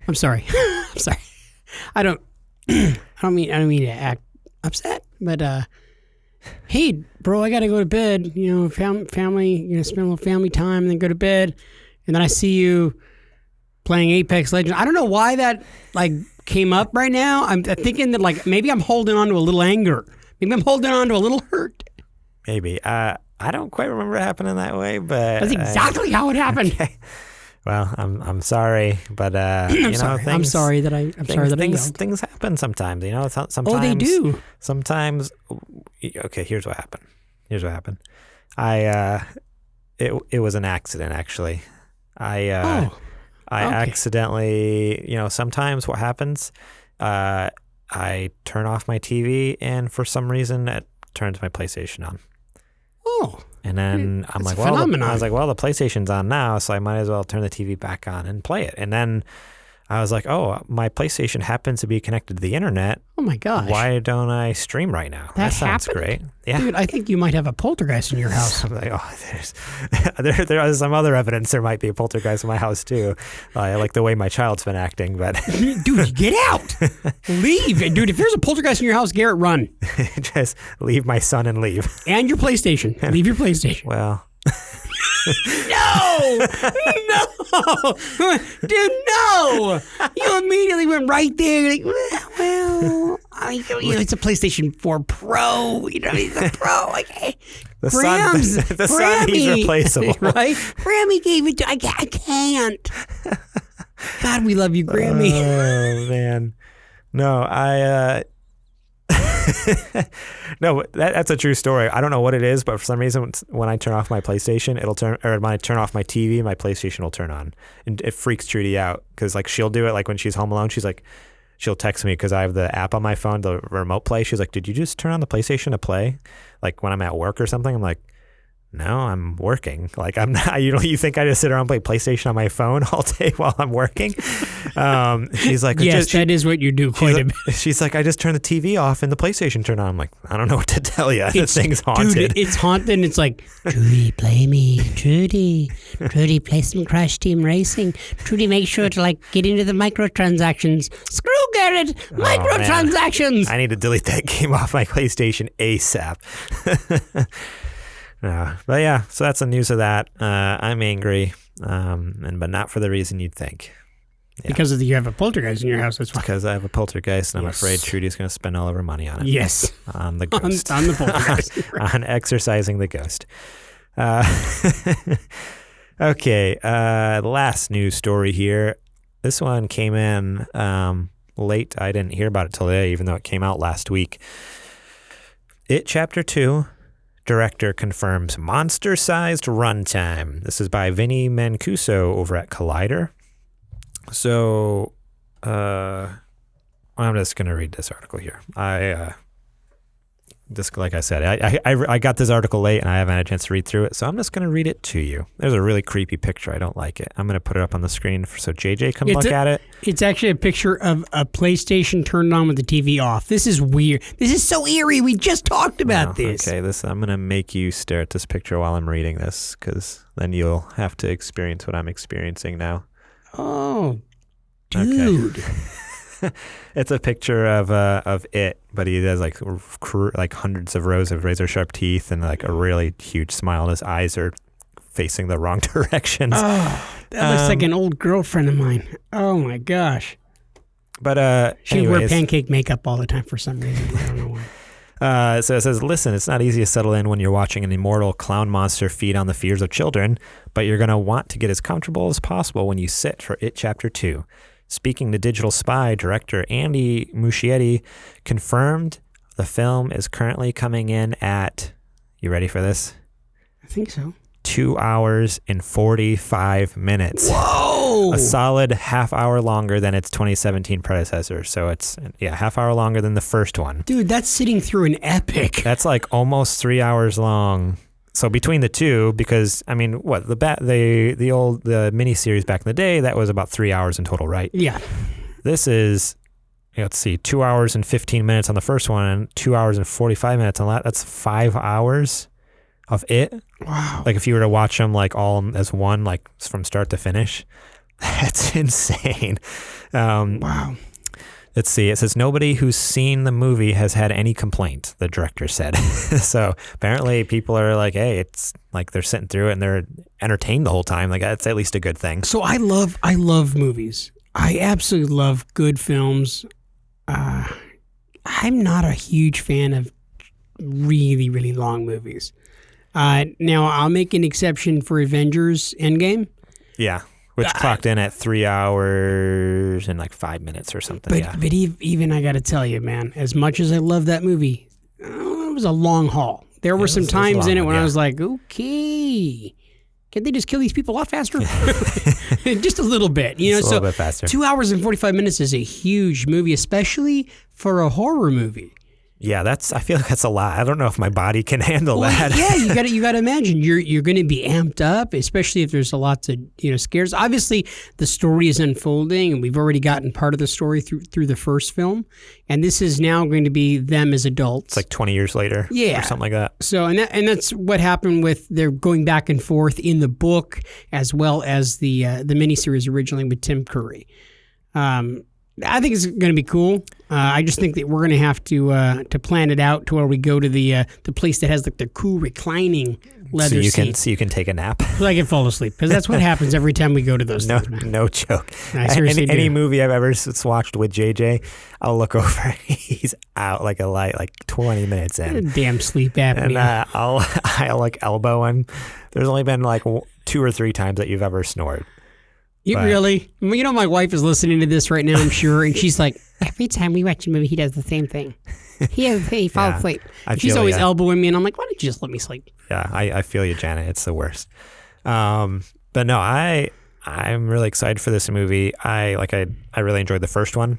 I'm sorry. I'm sorry. I don't mean to act upset, but hey, bro, I got to go to bed. You know, family, spend a little family time and then go to bed. And then I see you playing Apex Legends. I don't know why that came up right now. I'm thinking that maybe I'm holding on to a little anger. Maybe I'm holding on to a little hurt. Maybe. I don't quite remember it happening that way, but that's exactly how it happened. Okay. Well, I'm sorry, but I'm sorry that I yelled. Things happen sometimes. Sometimes. Oh, they do. Sometimes. Okay, here's what happened. It was an accident, actually. I accidentally, sometimes what happens, I turn off my TV and for some reason it turns my PlayStation on. Oh. And then I'm like, well, the PlayStation's on now, so I might as well turn the TV back on and play it. And then I was like, oh, my PlayStation happens to be connected to the internet. Oh my gosh. Why don't I stream right now? That sounds great. Yeah. Dude, I think you might have a poltergeist in your house. I'm like, oh, there is some other evidence there might be a poltergeist in my house too. I like the way my child's been acting, but dude, get out. Leave. Dude, if there's a poltergeist in your house, Garrett, run. Just leave my son and leave. And your PlayStation. Leave your PlayStation. Well, No, dude, no! You immediately went right there. Like, well, it's a PlayStation 4 Pro. It's a Pro. Like, hey, the son, he's replaceable, right? Grammy gave it to. I can't. God, we love you, Grammy. Oh man, no, no, that's a true story. I don't know what it is, but for some reason, when I turn off my PlayStation, when I turn off my TV, my PlayStation will turn on, and it freaks Trudy out because she'll do it when she's home alone. She'll text me because I have the app on my phone, the remote play. She's like, "Did you just turn on the PlayStation to play?" Like when I'm at work or something. I'm like, no, I'm working. Like I'm not, you think I just sit around and play PlayStation on my phone all day while I'm working? She's like, yes, that is what you do quite a bit. She's like, I just turned the TV off and the PlayStation turned on. I'm like, I don't know what to tell you. The thing's haunted. Dude, it's haunted. And it's like, Trudy, play me. Trudy, play some Crash Team Racing. Trudy, make sure to like get into the microtransactions. Screw Garrett, microtransactions. I need to delete that game off my PlayStation ASAP. But yeah, so that's the news of that. I'm angry, but not for the reason you'd think. Yeah. Because you have a poltergeist in your house, that's why. Because I have a poltergeist, and I'm afraid Trudy's going to spend all of her money on it. Yes. On the ghost. on the poltergeist. On exercising the ghost. Okay, last news story here. This one came in late. I didn't hear about it till today, even though it came out last week. It Chapter 2. Director confirms monster-sized runtime. This is by Vinny Mancuso over at Collider. So, I'm just going to read this article here. Just like I said, I got this article late and I haven't had a chance to read through it, so I'm just going to read it to you. There's a really creepy picture. I don't like it. I'm going to put it up on the screen so JJ can look at it. It's actually a picture of a PlayStation turned on with the TV off. This is weird. This is so eerie. We just talked about this. Okay, I'm going to make you stare at this picture while I'm reading this, because then you'll have to experience what I'm experiencing now. Oh, dude. Okay. It's a picture of it, but he has like hundreds of rows of razor sharp teeth and like a really huge smile, and his eyes are facing the wrong directions. Oh, that looks like an old girlfriend of mine. Oh my gosh. But she would wear pancake makeup all the time for some reason. I don't know why. So it says, listen, it's not easy to settle in when you're watching an immortal clown monster feed on the fears of children, but you're going to want to get as comfortable as possible when you sit for It Chapter 2. Speaking to Digital Spy, director Andy Muschietti confirmed the film is currently coming in at, you ready for this? I think so. 2 hours and 45 minutes. Whoa! A solid half hour longer than its 2017 predecessor. So it's, half hour longer than the first one. Dude, that's sitting through an epic. That's like almost 3 hours long. So between the two, because I mean, what the miniseries back in the day, that was about 3 hours in total, right? Yeah. This is, let's see, 2 hours and 15 minutes on the first one, and 2 hours and 45 minutes on that. That's 5 hours of it. Wow. Like if you were to watch them like all as one, like from start to finish, that's insane. Wow. Let's see. It says nobody who's seen the movie has had any complaint, the director said. So apparently people are like, hey, it's like they're sitting through it and they're entertained the whole time. Like that's at least a good thing. So I love movies. I absolutely love good films. I'm not a huge fan of really, really long movies. Now I'll make an exception for Avengers Endgame. Yeah. Which clocked in at 3 hours and like 5 minutes or something. But even I got to tell you, man, as much as I love that movie, it was a long haul. There were some times in it when I was like, okay, can't they just kill these people a lot faster? Just a little bit, you know. Just a little bit faster. 2 hours and 45 minutes is a huge movie, especially for a horror movie. Yeah, I feel like that's a lot. I don't know if my body can handle that. Yeah, you got to imagine you're going to be amped up, especially if there's a lot of scares. Obviously, the story is unfolding, and we've already gotten part of the story through the first film, and this is now going to be them as adults. It's like 20 years later, or something like that. So, and that's what happened with they're going back and forth in the book as well as the miniseries originally with Tim Curry. I think it's going to be cool. I just think that we're going to have to plan it out to where we go to the place that has like the cool reclining leather seats. So you can take a nap. So I can fall asleep because that's what happens every time we go to those things, man. No joke. I seriously any movie I've ever watched with JJ, I'll look over. He's out like a light, like 20 minutes in. Damn sleep apnea. And I'll like elbow him. There's only been like 2 or 3 times that you've ever snored. Really? My wife is listening to this right now, I'm sure, and she's like, every time we watch a movie, he does the same thing. He falls asleep. She's always elbowing me, and I'm like, why don't you just let me sleep? Yeah, I feel you, Janet. It's the worst. But no, I'm really excited for this movie. I really enjoyed the first one.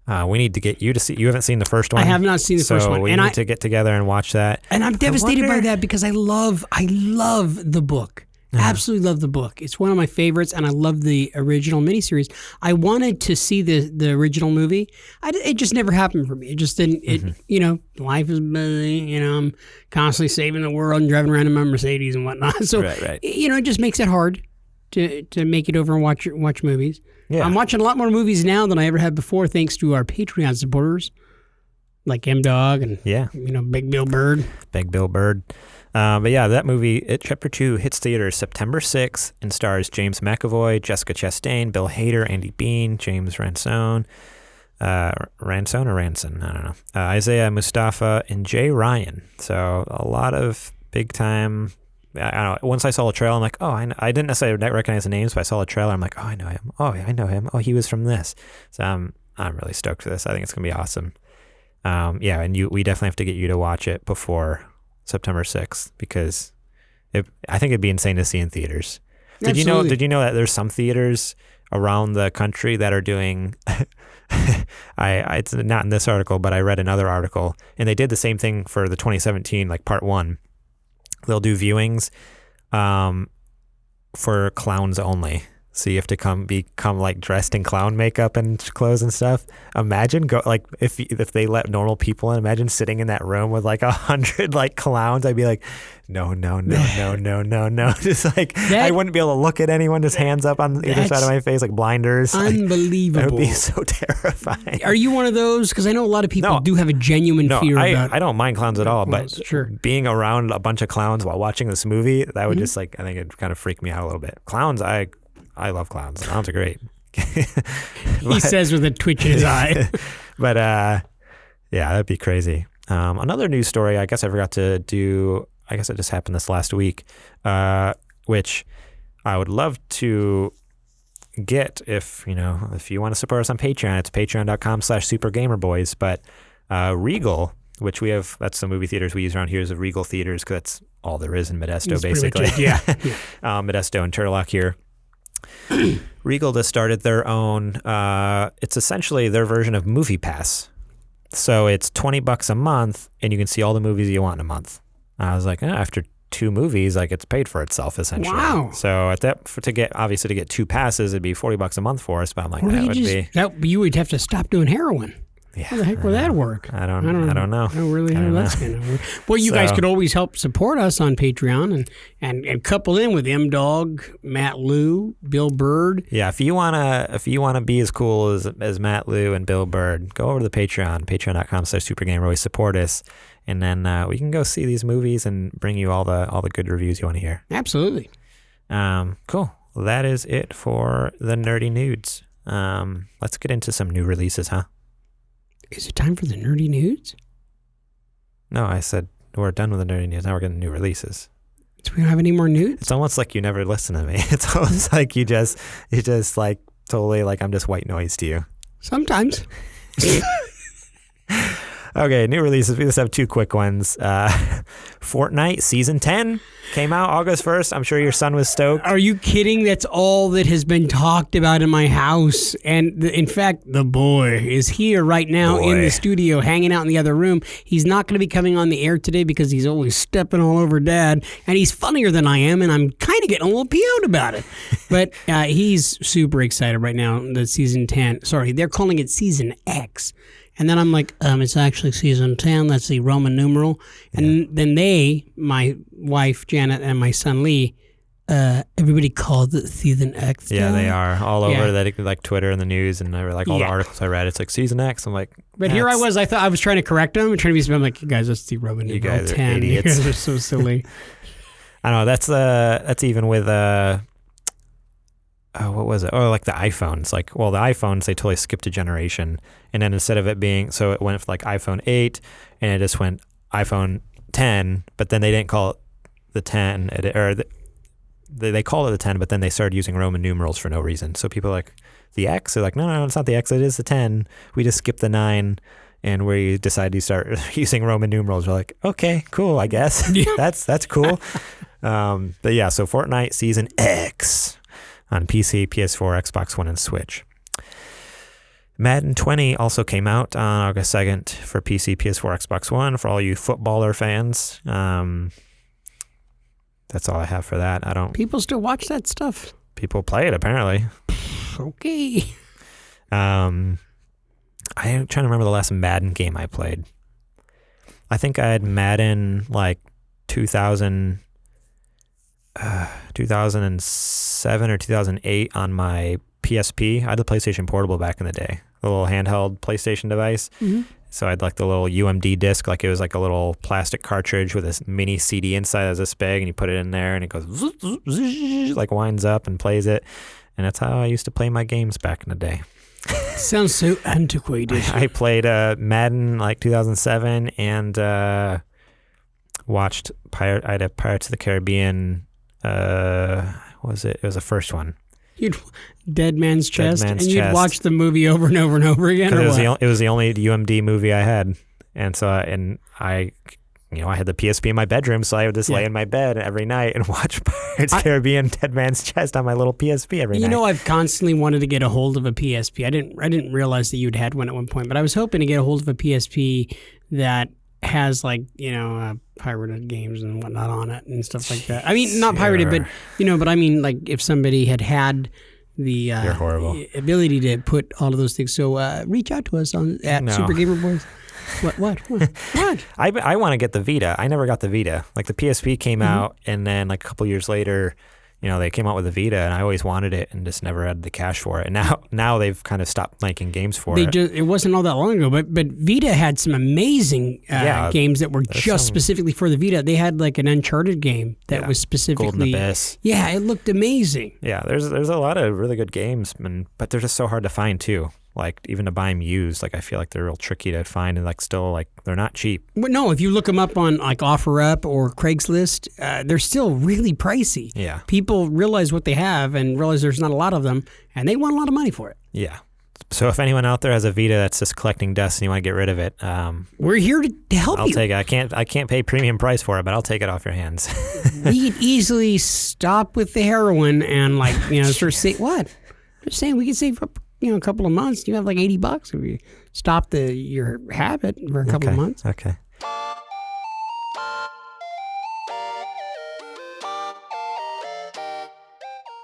We need to get you to see. You haven't seen the first one. I have not seen the first one, so we need to get together and watch that. And I'm devastated by that because I love the book. Absolutely love the book. It's one of my favorites, and I love the original miniseries. I wanted to see the original movie. It just never happened for me. It just didn't. Life is busy. I'm constantly saving the world and driving around in my Mercedes and whatnot. So right. it just makes it hard to make it over and watch movies. Yeah. I'm watching a lot more movies now than I ever had before, thanks to our Patreon supporters, like M-Dog and Big Bill Bird. Big Bill Bird. But yeah, that movie, Chapter 2, hits theaters September 6th and stars James McAvoy, Jessica Chastain, Bill Hader, Andy Bean, James Ransone, Ranson? I don't know. Isaiah Mustafa, and Jay Ryan. So a lot of big time. I don't know. Once I saw the trailer, I'm like, oh, I didn't necessarily recognize the names, but I saw the trailer. I'm like, oh, I know him. Oh, yeah, I know him. Oh, he was from this. So I'm really stoked for this. I think it's gonna be awesome. And we definitely have to get you to watch it before September 6th because I think it'd be insane to see in theaters. Did you know that there's some theaters around the country that are doing it's not in this article, but I read another article, and they did the same thing for the 2017 like part 1. They'll do viewings for clowns only. So you have to become like dressed in clown makeup and clothes and stuff. Imagine if they let normal people in. Imagine sitting in that room with like 100 like clowns. I'd be like, no. Just like I wouldn't be able to look at anyone. Just hands up on either side of my face like blinders. Unbelievable. It would be so terrifying. Are you one of those? Because I know a lot of people do have a genuine fear about. I don't mind clowns at all, but sure. Being around a bunch of clowns while watching this movie, that would just I think it'd kind of freak me out a little bit. Clowns, I love clowns. Clowns are great. He says with a twitch in his eye. But that'd be crazy. Another news story I guess I forgot to do, I guess it just happened this last week, which I would love to get if you want to support us on Patreon. It's patreon.com/supergamerboys. But Regal, which we have, that's the movie theaters we use around here, is the Regal theaters because that's all there is in Modesto, that's basically. Yeah. Modesto and Turlock here. Regal just started their own, it's essentially their version of Movie Pass. So it's $20 a month and you can see all the movies you want in a month. I was like, after 2 movies, like it's paid for itself essentially. Wow. So to get 2 passes, it'd be $40 a month for us. But I'm like, you would have to stop doing heroin. Yeah, how the heck would that work? I don't know. I don't really know that's going to work. Well, you guys could always help support us on Patreon and couple in with M-Dog, Matt Liu, Bill Bird. Yeah, if you wanna be as cool as Matt Liu and Bill Bird, go over to the Patreon, patreon.com/supergamerboys, support us, and then we can go see these movies and bring you all the good reviews you want to hear. Absolutely. Cool. Well, that is it for the nerdy nudes. Let's get into some new releases, huh? Is it time for the nerdy nudes? No, I said we're done with the nerdy news. Now we're getting new releases. Do we don't have any more nudes? It's almost like you never listen to me. It's almost like you just like totally like I'm just white noise to you. Sometimes. Okay, new releases. We just have 2 quick ones. Fortnite Season 10 came out August 1st. I'm sure your son was stoked. Are you kidding? That's all that has been talked about in my house. And in fact, the boy is here right now in the studio, hanging out in the other room. He's not going to be coming on the air today because he's always stepping all over Dad. And he's funnier than I am, and I'm kind of getting a little PO'd about it. But he's super excited right now that Season 10, sorry, they're calling it Season X. And then I'm like, it's actually Season 10. That's the Roman numeral. And then my wife, Janet, and my son, Lee, everybody called it Season X. Yeah, they are. All over that, like Twitter and the news and like all the articles I read. It's like Season X. I'm like, but here I was. I thought I was trying to correct them and trying to be. I'm like, you guys, that's the Roman numeral 10. You guys are idiots. You guys are so silly. I don't know. That's even with what was it? Oh, like the iPhones. Like, well, the iPhones, they totally skipped a generation. And then instead of it being, so it went for like iPhone 8 and it just went iPhone 10, but then they didn't call it the 10, they called it the 10, but then they started using Roman numerals for no reason. So people are like, the X? They're like, no, it's not the X, it is the 10. We just skipped the 9 and we decided to start using Roman numerals. We're like, okay, cool, I guess. That's cool. But yeah, so Fortnite Season X on PC, PS4, Xbox One, and Switch. Madden 20 also came out on August 2nd for PC, PS4, Xbox One for all you footballer fans. That's all I have for that. People still watch that stuff. People play it apparently. Okay. I'm trying to remember the last Madden game I played. I think I had Madden like 2007 or 2008 on my PSP. I had the PlayStation Portable back in the day, the little handheld PlayStation device. Mm-hmm. So I had like the little UMD disc, like it was like a little plastic cartridge with a mini CD inside as this big, and you put it in there and it goes like winds up and plays it. And that's how I used to play my games back in the day. Sounds so antiquated. I played Madden like 2007 and watched I had a Pirates of the Caribbean. Was it? It was the first one. Dead Man's Chest, Man's and you'd Chest. watch the movie over and over and over again. Or it was the only UMD movie I had, and so I had the PSP in my bedroom, so I would just lay in my bed every night and watch Pirates of the Caribbean Dead Man's Chest on my little PSP every night. You know, I've constantly wanted to get a hold of a PSP. I didn't realize that you'd had one at one point, but I was hoping to get a hold of a PSP that has like, pirated games and whatnot on it and stuff like that. I mean, not pirated, but but I mean, like if somebody had the You're horrible. ability to put all of those things. So reach out to us at Super Gamer Boys. What? I want to get the Vita. I never got the Vita. Like the PSP came out, and then like a couple years later, they came out with the Vita, and I always wanted it and just never had the cash for it. And now they've kind of stopped making games for it. It wasn't all that long ago, but Vita had some amazing games that were just specifically for the Vita. They had like an Uncharted game that was specifically Golden Abyss. Yeah, it looked amazing. Yeah, there's a lot of really good games, but they're just so hard to find too. Like even to buy them used, like I feel like they're real tricky to find, and like still like they're not cheap. But no, if you look them up on like OfferUp or Craigslist, they're still really pricey. Yeah, people realize what they have and realize there's not a lot of them, and they want a lot of money for it. Yeah. So if anyone out there has a Vita that's just collecting dust and you want to get rid of it, we're here to help you. I'll take it. I can't pay premium price for it, but I'll take it off your hands. We could easily stop with the heroin and sort of say what? I'm just saying we could save up. A couple of months, you have like $80 if you stop your habit for a couple of months. Okay.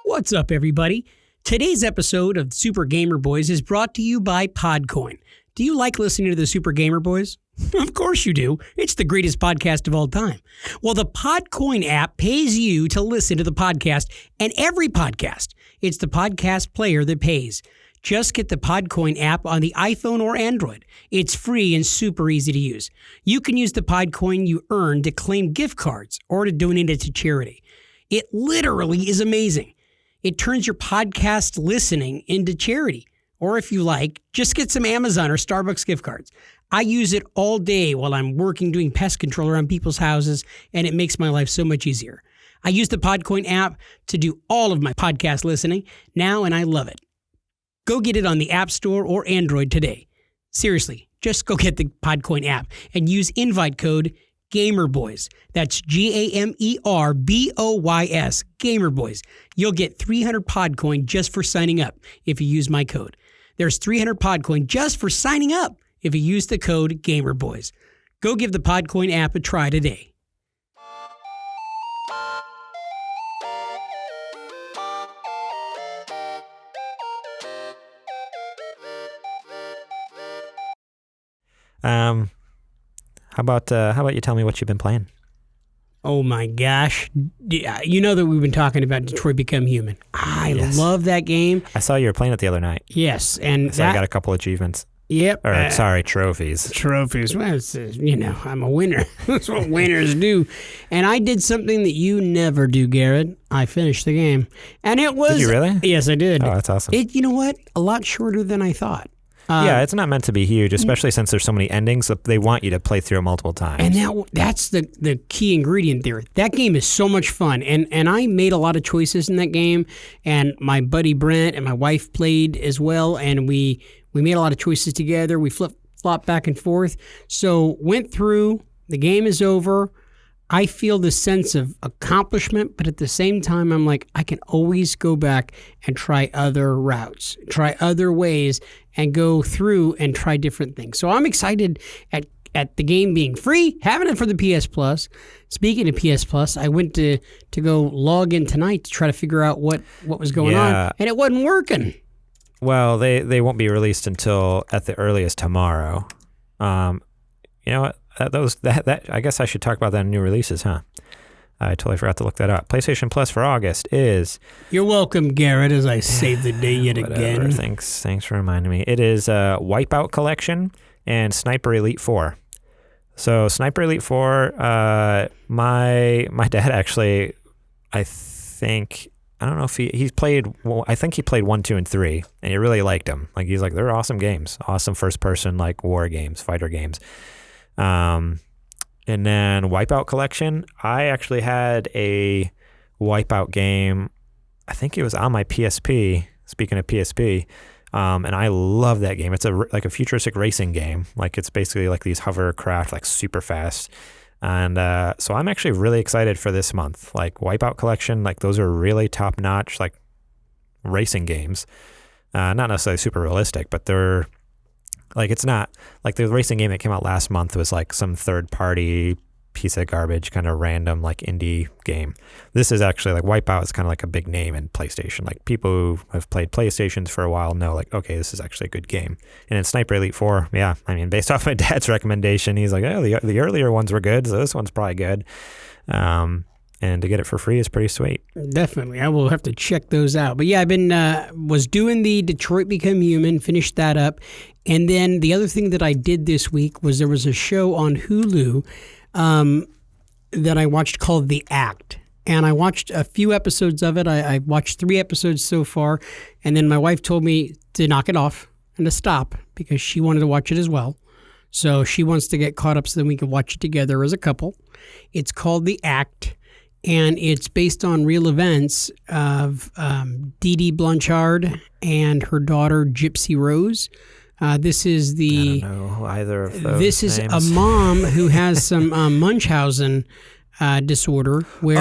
What's up, everybody? Today's episode of Super Gamer Boys is brought to you by Podcoin. Do you like listening to the Super Gamer Boys? Of course you do. It's the greatest podcast of all time. Well, the Podcoin app pays you to listen to the podcast, and every podcast. It's the podcast player that pays. Just get the Podcoin app on the iPhone or Android. It's free and super easy to use. You can use the Podcoin you earn to claim gift cards or to donate it to charity. It literally is amazing. It turns your podcast listening into charity. Or if you like, just get some Amazon or Starbucks gift cards. I use it all day while I'm working doing pest control around people's houses, and it makes my life so much easier. I use the Podcoin app to do all of my podcast listening now, and I love it. Go get it on the App Store or Android today. Seriously, just go get the Podcoin app and use invite code GamerBoys. That's GamerBoys, GamerBoys. You'll get 300 Podcoin just for signing up if you use my code. There's 300 Podcoin just for signing up if you use the code GamerBoys. Go give the Podcoin app a try today. How about you tell me what you've been playing? Oh my gosh. You know that we've been talking about Detroit Become Human. I love that game. I saw you were playing it the other night. Yes. And I got a couple achievements. Yep. Or, trophies. Trophies. Well, I'm a winner. That's what winners do. And I did something that you never do, Garrett. I finished the game. And it was... Did you really? Yes, I did. Oh, that's awesome. You know what? A lot shorter than I thought. Yeah, it's not meant to be huge, especially since there's so many endings. So they want you to play through it multiple times. And that's the key ingredient there. That game is so much fun. And I made a lot of choices in that game. And my buddy Brent and my wife played as well. And we made a lot of choices together. We flip-flopped back and forth. So went through. The game is over. I feel the sense of accomplishment, but at the same time, I'm like, I can always go back and try other routes, try other ways, and go through and try different things. So I'm excited at the game being free, having it for the PS Plus. Speaking of PS Plus, I went to go log in tonight to try to figure out what was going on, and it wasn't working. Well, they won't be released until at the earliest tomorrow. You know what? That I guess I should talk about that in new releases, huh? I totally forgot to look that up. PlayStation Plus for August is... You're welcome, Garrett, as I save the day yet again. Thanks for reminding me. It is Wipeout Collection and Sniper Elite 4. So Sniper Elite 4, my dad actually, I don't know if he played, well, I think he played 1, 2, and 3, and he really liked them. Like, he's like, they're awesome games, awesome first-person, like, war games, fighter games. And then Wipeout Collection, I actually had a Wipeout game, I think it was on my PSP, speaking of PSP, and I love that game. It's like a futuristic racing game. Like, it's basically like these hovercraft, like super fast. And so I'm actually really excited for this month. Like, Wipeout Collection, like, those are really top-notch, like, racing games. Not necessarily super realistic, but they're, like, it's not, like, the racing game that came out last month was, like, some third-party piece of garbage, kind of random, like, indie game. This is actually, like, Wipeout is kind of like a big name in PlayStation. Like, people who have played PlayStations for a while know, like, okay, this is actually a good game. And in Sniper Elite 4, yeah, I mean, based off my dad's recommendation, he's like, oh, the earlier ones were good, so this one's probably good. And to get it for free is pretty sweet. Definitely. I will have to check those out. But yeah, I've been was doing the Detroit Become Human, finished that up. And then the other thing that I did this week was there was a show on Hulu that I watched called The Act. And I watched a few episodes of it. I watched 3 episodes so far. And then my wife told me to knock it off and to stop because she wanted to watch it as well. So she wants to get caught up so that we can watch it together as a couple. It's called The Act. And it's based on real events of Dee Dee Blanchard and her daughter Gypsy Rose. This is I don't know either of those This is names. a mom who has some Munchausen disorder. Where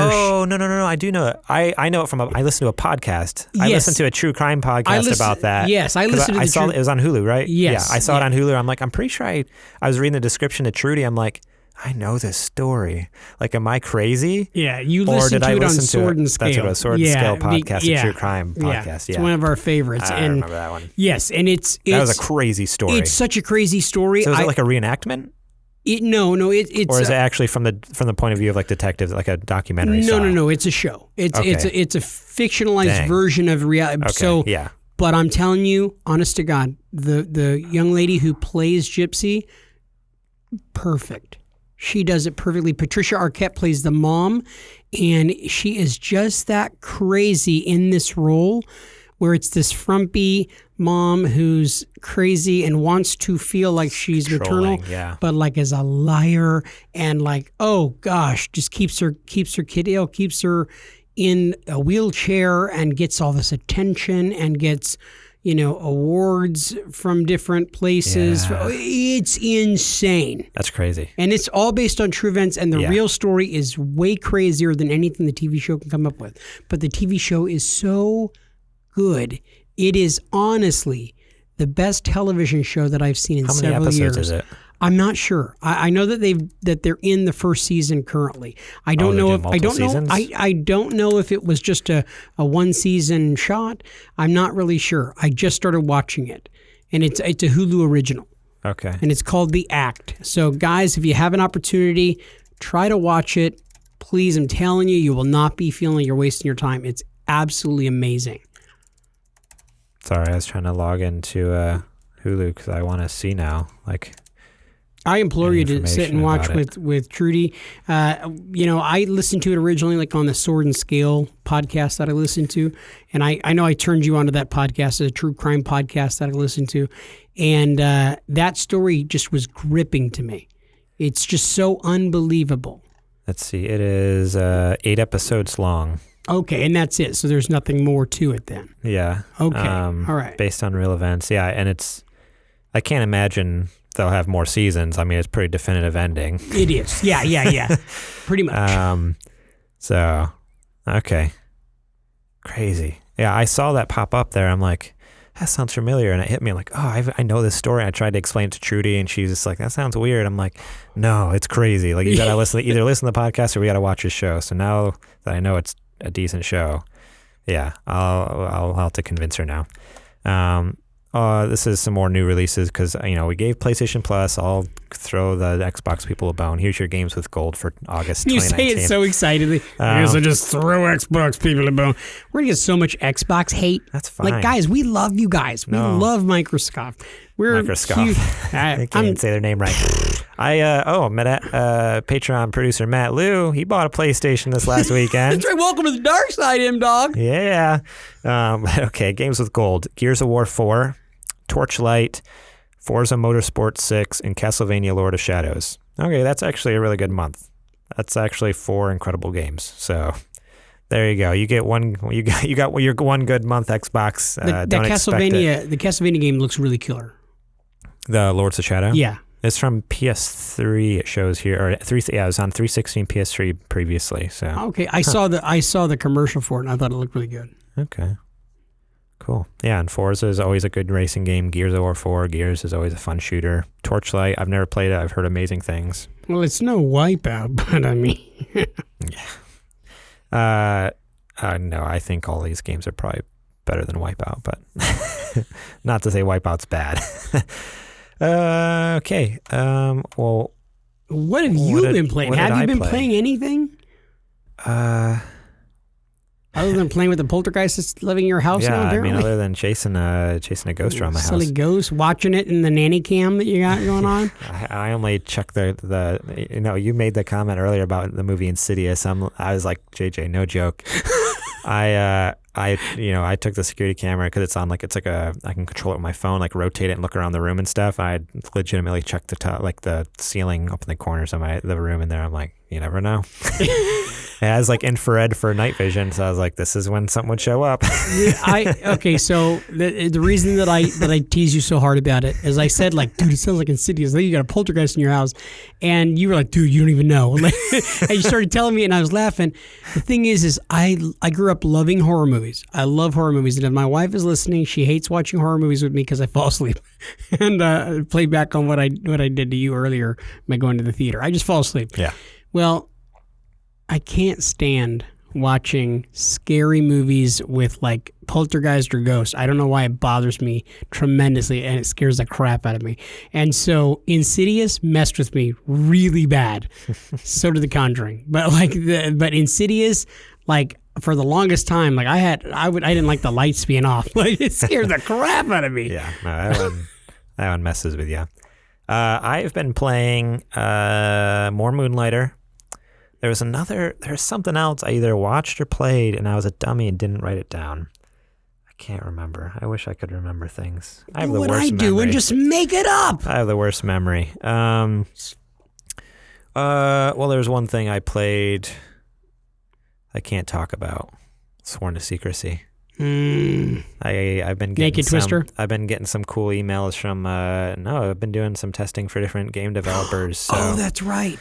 no, I do know it. I know it from I listened to a podcast. I listened to a true crime podcast about that. Yes, I listened to I saw it was on Hulu, right? Yes. Yeah, I saw it on Hulu. I'm like, I'm pretty sure I was reading the description to Trudy. I'm like, I know this story. Like, am I crazy? Yeah, you listened to it on Sword and Scale. That's what it was, Sword and Scale podcast, a true crime podcast. It's one of our favorites. I remember that one. Yes, and it's that was a crazy story. It's such a crazy story. So is it like a reenactment? No, it's or is it actually from the point of view of like detectives, like a documentary? No, it's a show. It's a fictionalized version of reality. Okay, so yeah. But I'm telling you, honest to God, the young lady who plays Gypsy, perfect. She does it perfectly. Patricia Arquette plays the mom, and she is just that crazy in this role where it's this frumpy mom who's crazy and wants to feel like she's maternal, but like is a liar and like, oh gosh, just keeps her kid ill, keeps her in a wheelchair and gets all this attention and gets, awards from different places. Yeah. It's insane. That's crazy. And it's all based on true events, and the real story is way crazier than anything the TV show can come up with. But the TV show is so good. It is honestly the best television show that I've seen in several years. How many episodes is it? I'm not sure. I know that they're in the first season currently. I don't know if it was just a one season shot. I'm not really sure. I just started watching it, and it's a Hulu original. Okay. And it's called The Act. So guys, if you have an opportunity, try to watch it. Please, I'm telling you, you will not be feeling you're wasting your time. It's absolutely amazing. Sorry, I was trying to log into Hulu because I want to see now, like. I implore you to sit and watch with Trudy. I listened to it originally like on the Sword and Scale podcast that I listened to. And I know I turned you onto that podcast, a true crime podcast that I listened to. And that story just was gripping to me. It's just so unbelievable. Let's see. It is 8 episodes long. Okay, and that's it. So there's nothing more to it then. Yeah. Okay. All right. Based on real events. Yeah, and I can't imagine they'll have more seasons. I mean, it's pretty definitive ending. It is. Yeah. Pretty much. So, okay. Crazy. Yeah, I saw that pop up there. I'm like, that sounds familiar. And it hit me like, oh, I know this story. I tried to explain it to Trudy, and she's just like, that sounds weird. I'm like, no, it's crazy. Like, you got to either listen to the podcast or we got to watch this show. So now that I know it's a decent show, yeah, I'll have to convince her now. This is some more new releases because, we gave PlayStation Plus. I'll throw the Xbox people a bone. Here's your games with gold for August 2019. You say it so excitedly. I guess I just throw Xbox people a bone. We're going to get so much Xbox hate. That's fine. Like, guys, we love you guys. We love Microsoft. Microsoft. I can't even say their name right. Patreon producer Matt Liu, he bought a PlayStation this last weekend. That's right. Welcome to the dark side, M-Dog. Yeah. Okay, games with gold. Gears of War 4, Torchlight, Forza Motorsport 6, and Castlevania Lord of Shadows. Okay, that's actually a really good month. That's actually 4 incredible games. So there you go. You get one. You got your one good month Xbox. The Castlevania game looks really killer. The Lords of Shadow. Yeah. It's from PS3. It shows here, or 3. Yeah, it was on 360 and PS3 previously. So okay, I saw the commercial for it, and I thought it looked really good. Okay, cool. Yeah, and Forza is always a good racing game. Gears of War 4. Gears is always a fun shooter. Torchlight. I've never played it. I've heard amazing things. Well, it's no Wipeout, but I mean, yeah. No, I think all these games are probably better than Wipeout, but not to say Wipeout's bad. Okay. Well, what have you been playing? Have you been playing anything? Other than playing with the poltergeist that's living in your house now, apparently? I mean, other than chasing a ghost around my house. Silly ghost, watching it in the nanny cam that you got going on? I only check you made the comment earlier about the movie Insidious. I was like, JJ, no joke. I took the security camera because it's on I can control it with my phone, like rotate it and look around the room and stuff. I legitimately checked the ceiling up in the corners of the room in there. I'm like, you never know. It has infrared for night vision, so I was like, this is when something would show up. Okay, so the reason that I tease you so hard about it is I said, dude, it sounds like Insidious. Then you got a poltergeist in your house, and you were like, dude, you don't even know. And you started telling me, and I was laughing. The thing is I grew up loving horror movies. I love horror movies, and if my wife is listening, she hates watching horror movies with me because I fall asleep. And play back on what I did to you earlier by going to the theater. I just fall asleep. Yeah. Well, I can't stand watching scary movies with poltergeist or ghosts. I don't know why it bothers me tremendously, and it scares the crap out of me. And so Insidious messed with me really bad. So did The Conjuring. But but Insidious, for the longest time, I didn't like the lights being off. It scared the crap out of me. Yeah, no, that one messes with you. I've been playing more Moonlighter. There's something else I either watched or played, and I was a dummy and didn't write it down. I can't remember. I wish I could remember things. I have the worst memory. Do and just make it up. I have the worst memory. Well, there's one thing I played I can't talk about. Sworn to secrecy. I've been getting Naked Twister? I've been getting some cool emails from I've been doing some testing for different game developers. So oh, that's right.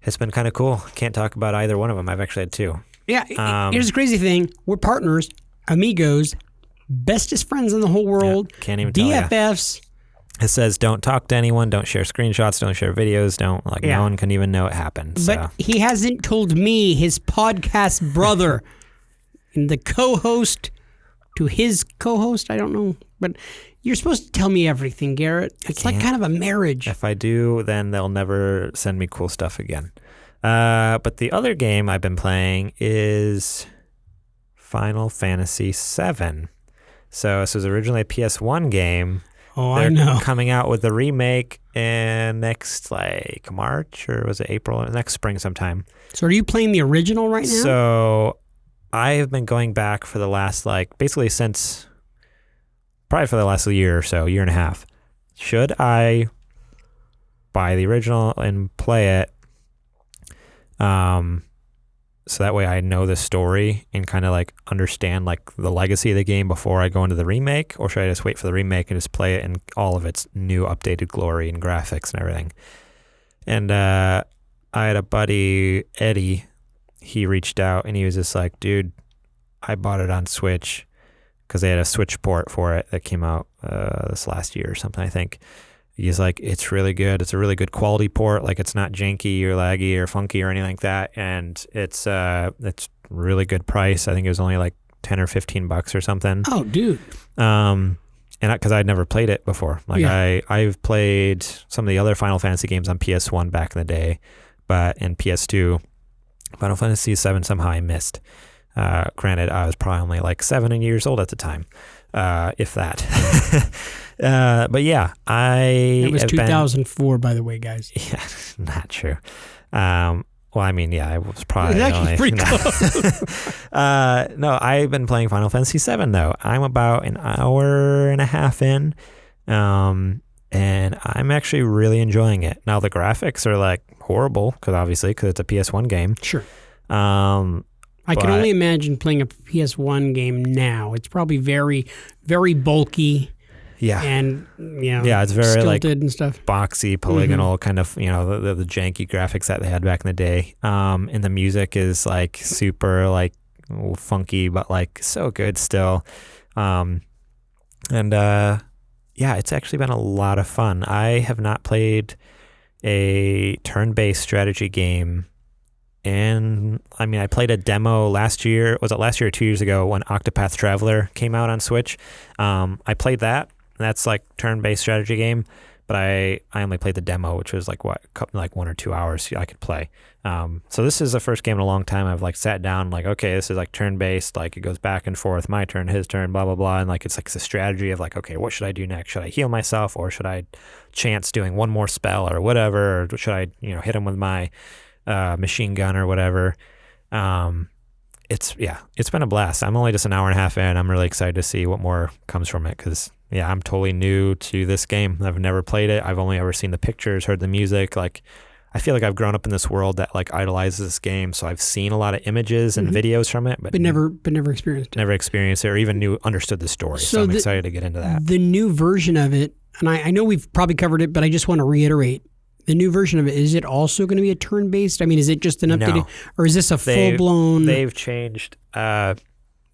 It's been kind of cool. Can't talk about either one of them. I've actually had 2. Yeah, here's the crazy thing. We're partners, amigos, bestest friends in the whole world. Yeah, can't even tell ya. BFFs. It says don't talk to anyone, don't share screenshots, don't share videos, no one can even know it happened. But he hasn't told me, his podcast brother, and the co-host to his co-host, I don't know. But you're supposed to tell me everything, Garrett. It's like kind of a marriage. If I do, then they'll never send me cool stuff again. But the other game I've been playing is Final Fantasy VII. So this was originally a PS1 game. Oh, They're I know. coming out with the remake in next March, or was it April? Next spring sometime. So are you playing the original right now? So I have been going back for the last basically since probably for the last year or so, year and a half. Should I buy the original and play it? so that way I know the story and kind of like understand like the legacy of the game before I go into the remake, or should I just wait for the remake and just play it in all of its new updated glory and graphics and everything? And I had a buddy, Eddie, he reached out and he was just like, dude, I bought it on Switch because they had a Switch port for it that came out this last year or something, I think. He's like, it's really good. It's a really good quality port. Like, it's not janky or laggy or funky or anything like that. And it's really good price. I think it was only like $10 or $15 or something. Oh, dude. And because I'd never played it before. Like, yeah. I've played some of the other Final Fantasy games on PS1 back in the day, but in PS2, Final Fantasy VII somehow I missed. Granted, I was probably only like 7 years old at the time, if that. But yeah, it was 2004, by the way, guys. Yeah, not true. Well, I mean, yeah, I was probably actually pretty close. No, I've been playing Final Fantasy VII though. I'm about an hour and a half in, and I'm actually really enjoying it. Now the graphics are like horrible because it's a PS1 game. Sure. I can only imagine playing a PS1 game now. It's probably very, very bulky. Yeah. And, it's very stilted like and stuff. Boxy, polygonal kind of, the janky graphics that they had back in the day. And the music is like super like funky, but like so good still. It's actually been a lot of fun. I have not played a turn-based strategy game. And I mean, I played a demo last year. Was it last year or 2 years ago when Octopath Traveler came out on Switch? I played that. That's like turn-based strategy game, but I only played the demo, which was like 1 or 2 hours I could play. So this is the first game in a long time I've like sat down like, okay, this is like turn-based. Like it goes back and forth, my turn, his turn, blah blah blah, and like it's like the strategy of like, okay, what should I do next? Should I heal myself, or should I chance doing one more spell or whatever, or should I hit him with my machine gun or whatever? It's been a blast. I'm only just an hour and a half in. I'm really excited to see what more comes from it because I'm totally new to this game. I've never played it. I've only ever seen the pictures, heard the music. Like I feel like I've grown up in this world that like idolizes this game, so I've seen a lot of images and videos from it, but never experienced it. Never experienced it or even understood the story. So I'm excited to get into that. The new version of it, and I know we've probably covered it, but I just want to reiterate. The new version of it, is it also going to be a turn-based? I mean, is it just an updated, or is this a full-blown? They've changed.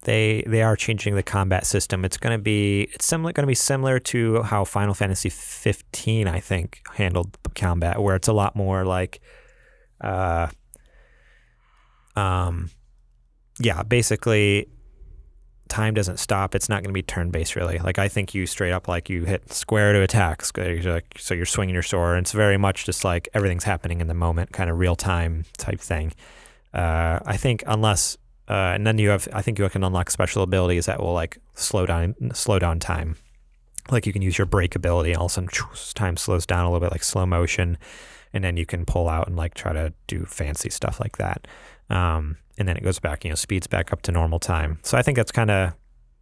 They are changing the combat system. It's going to be similar to how Final Fantasy 15, I think, handled combat, where it's a lot more like, basically. Time doesn't stop. It's not going to be turn-based really. Like I think you straight up like you hit square to attack, so you're swinging your sword, and it's very much just like everything's happening in the moment, kind of real time type thing. I think unless and then I think you can unlock special abilities that will like slow down time. Like you can use your break ability, and all of a sudden time slows down a little bit, like slow motion, and then you can pull out and like try to do fancy stuff like that. And then it goes back, speeds back up to normal time. So I think that's kind of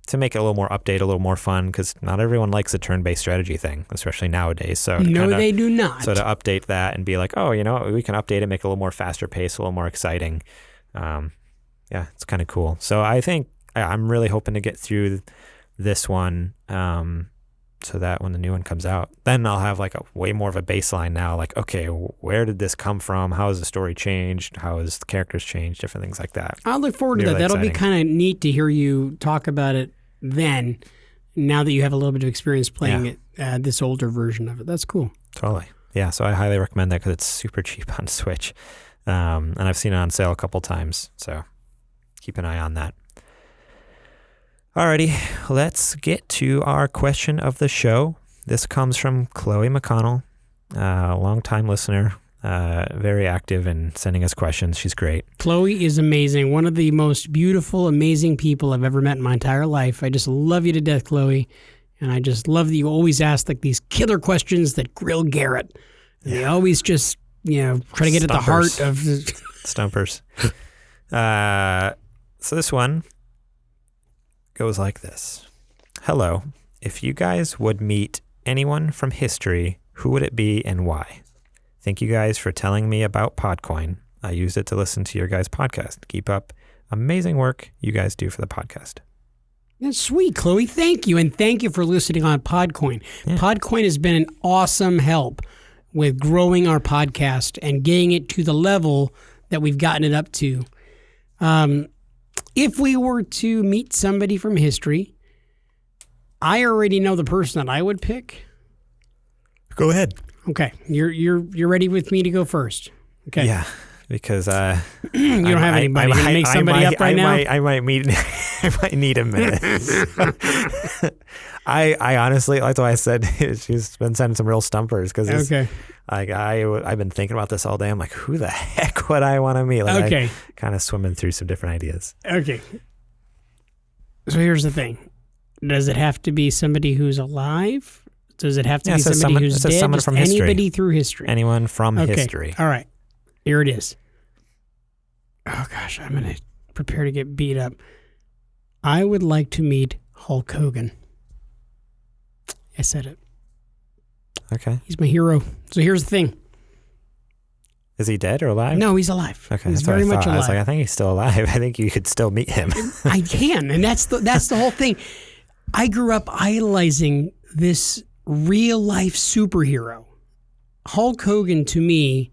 to make it a little more update, a little more fun, because not everyone likes the turn-based strategy thing, especially nowadays. So they do not. So to update that and be like, oh, we can update it, make it a little more faster paced, a little more exciting. It's kind of cool. So I think I'm really hoping to get through this one. So that when the new one comes out, then I'll have like a way more of a baseline now. Like, okay, where did this come from? How has the story changed? How has the characters changed? Different things like that. I'll look forward to that. That'll be kind of neat to hear you talk about it then, now that you have a little bit of experience playing it, this older version of it. That's cool. Totally. Yeah, so I highly recommend that because it's super cheap on Switch. And I've seen it on sale a couple times, so keep an eye on that. Alrighty, let's get to our question of the show. This comes from Chloe McConnell, a longtime listener, very active in sending us questions. She's great. Chloe is amazing. One of the most beautiful, amazing people I've ever met in my entire life. I just love you to death, Chloe. And I just love that you always ask like these killer questions that grill Garrett. And they always just, try to get at the heart of Stumpers. So this one goes like this. Hello. If you guys would meet anyone from history, who would it be and why? Thank you guys for telling me about Podcoin. I use it to listen to your guys' podcast. Keep up amazing work you guys do for the podcast. That's sweet, Chloe. Thank you. And thank you for listening on Podcoin. Yeah. Podcoin has been an awesome help with growing our podcast and getting it to the level that we've gotten it up to. If we were to meet somebody from history, I already know the person that I would pick. Go ahead. Okay, you're ready with me to go first. Okay. Yeah, because you don't have anybody. You're gonna make somebody up right now. I might need a minute. I honestly, that's why I said she's been sending some real stumpers because okay. Like I've been thinking about this all day. I'm like, who the heck would I want to meet? Like, okay. Kind of swimming through some different ideas. Okay. So here's the thing: does it have to be somebody who's alive? Does it have to be somebody who's dead? Someone Just from anybody history. through history. Anyone from history. All right. Here it is. Oh gosh, I'm gonna prepare to get beat up. I would like to meet Hulk Hogan. I said it. Okay. He's my hero. So here's the thing. Is he dead or alive? No, he's alive. Okay, he's that's what very I much thought. alive. I was like, I think he's still alive. I think you could still meet him. I can, and that's the whole thing. I grew up idolizing this real life superhero. Hulk Hogan to me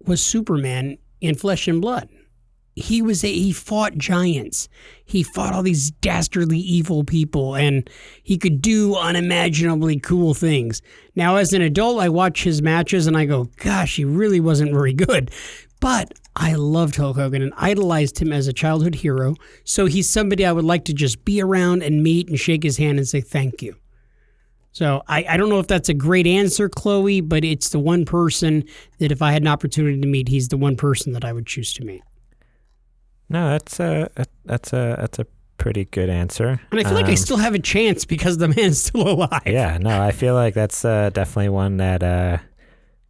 was Superman in flesh and blood. He fought giants. He fought all these dastardly evil people, and he could do unimaginably cool things. Now, as an adult, I watch his matches and I go, gosh, he really wasn't very good. But I loved Hulk Hogan and idolized him as a childhood hero. So he's somebody I would like to just be around and meet and shake his hand and say thank you. So I don't know if that's a great answer, Chloe, but it's the one person that if I had an opportunity to meet, he's the one person that I would choose to meet. No, that's a pretty good answer. And I feel like I still have a chance because the man's still alive. Yeah, no, I feel like that's definitely one that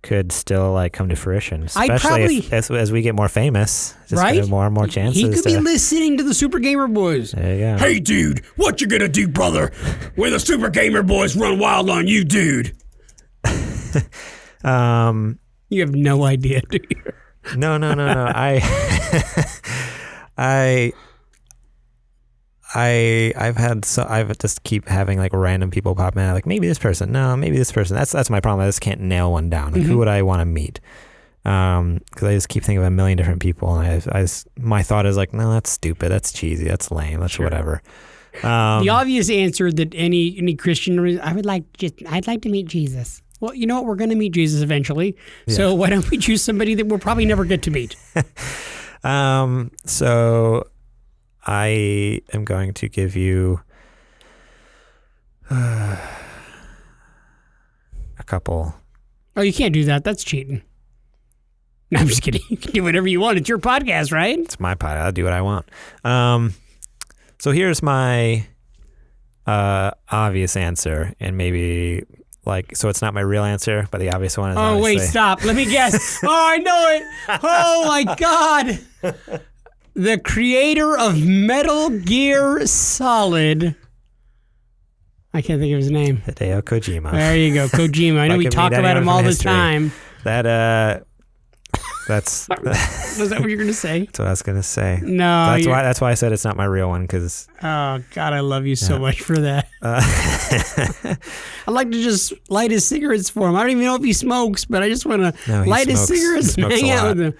could still like come to fruition, especially as we get more famous. Just right? get more and more chances. He could be listening to the Super Gamer Boys. There you go. Hey, dude, what you gonna do, brother, when the Super Gamer Boys run wild on you, dude? You have no idea, do you? No. I've just keep having like random people pop in. Like maybe this person. No, maybe this person. That's my problem. I just can't nail one down. Like who would I want to meet? Because I just keep thinking of a million different people, and my thought is like, no, that's stupid. That's cheesy. That's lame. That's whatever. The obvious answer that any Christian, I'd like to meet Jesus. Well, you know what? We're going to meet Jesus eventually. Yeah. So why don't we choose somebody that we'll probably never get to meet? So I am going to give you a couple. Oh, you can't do that. That's cheating. No, I'm just kidding. You can do whatever you want. It's your podcast, right? It's my podcast. I'll do what I want. So here's my obvious answer, and maybe so it's not my real answer, but the obvious one is. Oh, wait, stop. Let me guess. Oh, I know it. Oh, my God. The creator of Metal Gear Solid. I can't think of his name. Hideo Kojima. There you go, Kojima. I know we talk about him all the time. That's Was that what you're going to say? That's what I was going to say. No. That's why I said it's not my real one, because... Oh, God, I love you so much for that. I'd like to just light his cigarettes for him. I don't even know if he smokes, but I just want to light his cigarettes and hang out with him.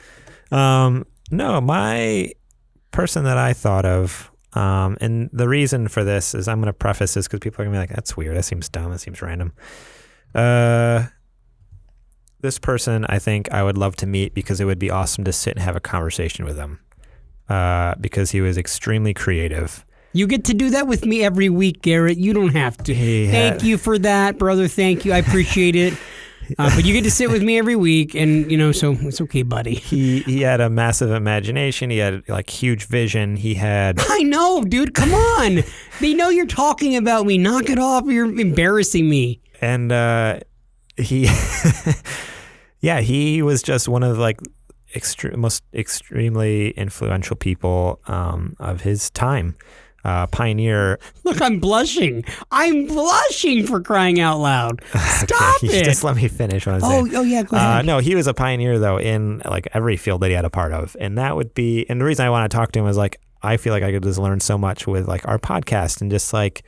No, my person that I thought of, and the reason for this is I'm going to preface this because people are going to be like, that's weird. That seems dumb. That seems random. This person, I think I would love to meet because it would be awesome to sit and have a conversation with him because he was extremely creative. You get to do that with me every week, Garrett. You don't have to. Thank you for that, brother. Thank you. I appreciate it. But you get to sit with me every week, and, so it's okay, buddy. He had a massive imagination. He had, huge vision. He had... I know, dude. Come on. They know you're talking about me. Knock it off. You're embarrassing me. And he... Yeah, he was just one of most extremely influential people of his time. pioneer. Look, I'm blushing. I'm blushing for crying out loud. Stop it. Just let me finish what I'm saying. Oh yeah, go ahead. No, he was a pioneer though in like every field that he had a part of, and that would be. And the reason I want to talk to him is like I feel like I could just learn so much with like our podcast and just like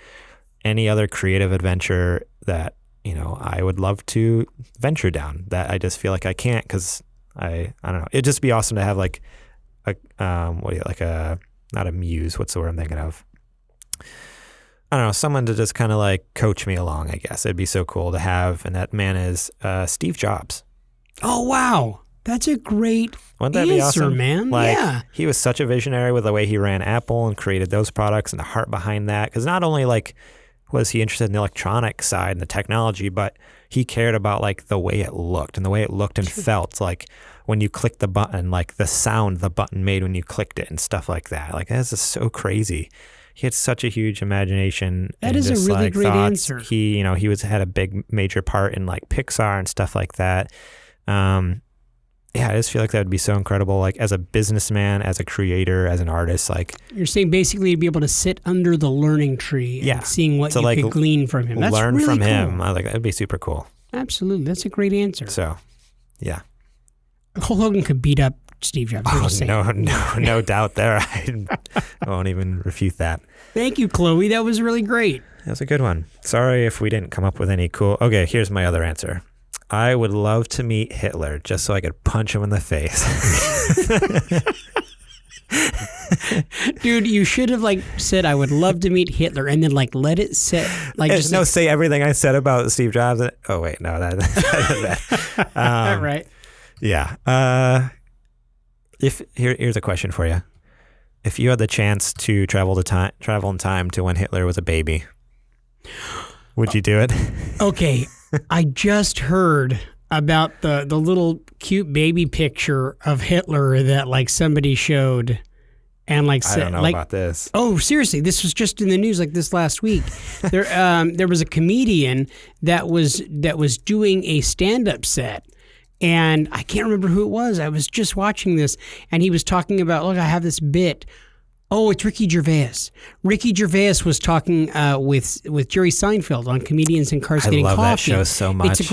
any other creative adventure that I would love to venture down. That I just feel like I can't because I don't know. It'd just be awesome to have like a not a muse. What's the word I'm thinking of? I don't know, someone to just kind of like coach me along, I guess. It'd be so cool to have, and that man is Steve Jobs. Oh, wow. That's a great Wouldn't that be awesome? Man. Like, yeah. He was such a visionary with the way he ran Apple and created those products and the heart behind that. Because not only like was he interested in the electronic side and the technology, but he cared about like the way it looked and the way it looked and felt. Like when you clicked the button, like the sound the button made when you clicked it and stuff like that. Like that's just so crazy. He had such a huge imagination. That is a really great answer. He, he had a big major part in like Pixar and stuff like that. I just feel like that would be so incredible. Like as a businessman, as a creator, as an artist, like you're saying basically you'd be able to sit under the learning tree and seeing what you could glean from him. That's learn really from cool. him. I like that'd be super cool. Absolutely, that's a great answer. So, yeah. Hulk Hogan could beat up Steve Jobs. No doubt there. I won't even refute that. Thank you, Chloe. That was really great. That was a good one. Sorry if we didn't come up with any cool. Okay, here's my other answer. I would love to meet Hitler just so I could punch him in the face. Dude, you should have like said I would love to meet Hitler and then like let it sit. Like just say everything I said about Steve Jobs. Oh wait, no, that. Right. Yeah. Here's a question for you. If you had the chance to travel in time to when Hitler was a baby, would you do it? Okay. I just heard about the little cute baby picture of Hitler that like somebody showed and like I don't know about this. Oh, seriously, this was just in the news like this last week. There was a comedian that was doing a stand-up set. And I can't remember who it was. I was just watching this, and he was talking about, look, I have this bit. Oh, it's Ricky Gervais. Ricky Gervais was talking with Jerry Seinfeld on Comedians in Cars Getting Coffee. I love that show so much. It's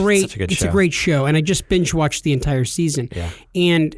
a great show, and I just binge watched the entire season. Yeah. And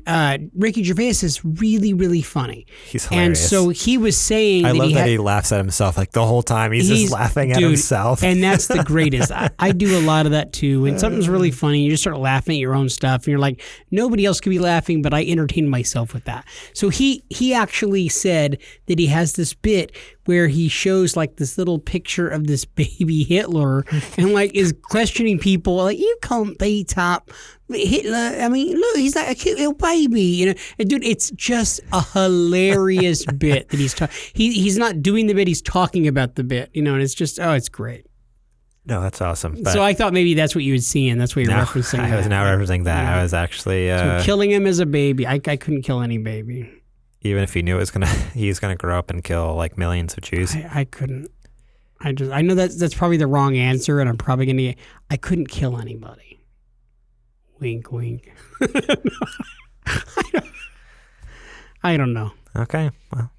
Ricky Gervais is really, really funny. He's hilarious. And so he was saying I love that he laughs at himself like the whole time. He's just laughing at himself. And that's the greatest. I do a lot of that too. When something's really funny, you just start laughing at your own stuff, and you're like, nobody else could be laughing, but I entertain myself with that. So he actually said that he has this bit where he shows like this little picture of this baby Hitler and like is questioning people like, you can't beat up Hitler. I mean, look, he's like a cute little baby, And dude, it's just a hilarious bit that he's he's not doing the bit, he's talking about the bit, and it's just, it's great. No, that's awesome. But so I thought maybe that's what you would see, and that's what you're referencing. I was now referencing that. Yeah. I was actually so killing him as a baby. I couldn't kill any baby. Even if he knew he's gonna grow up and kill like millions of Jews. I couldn't. I know that's probably the wrong answer, and I'm probably I couldn't kill anybody. Wink, wink. I don't know. Okay, well,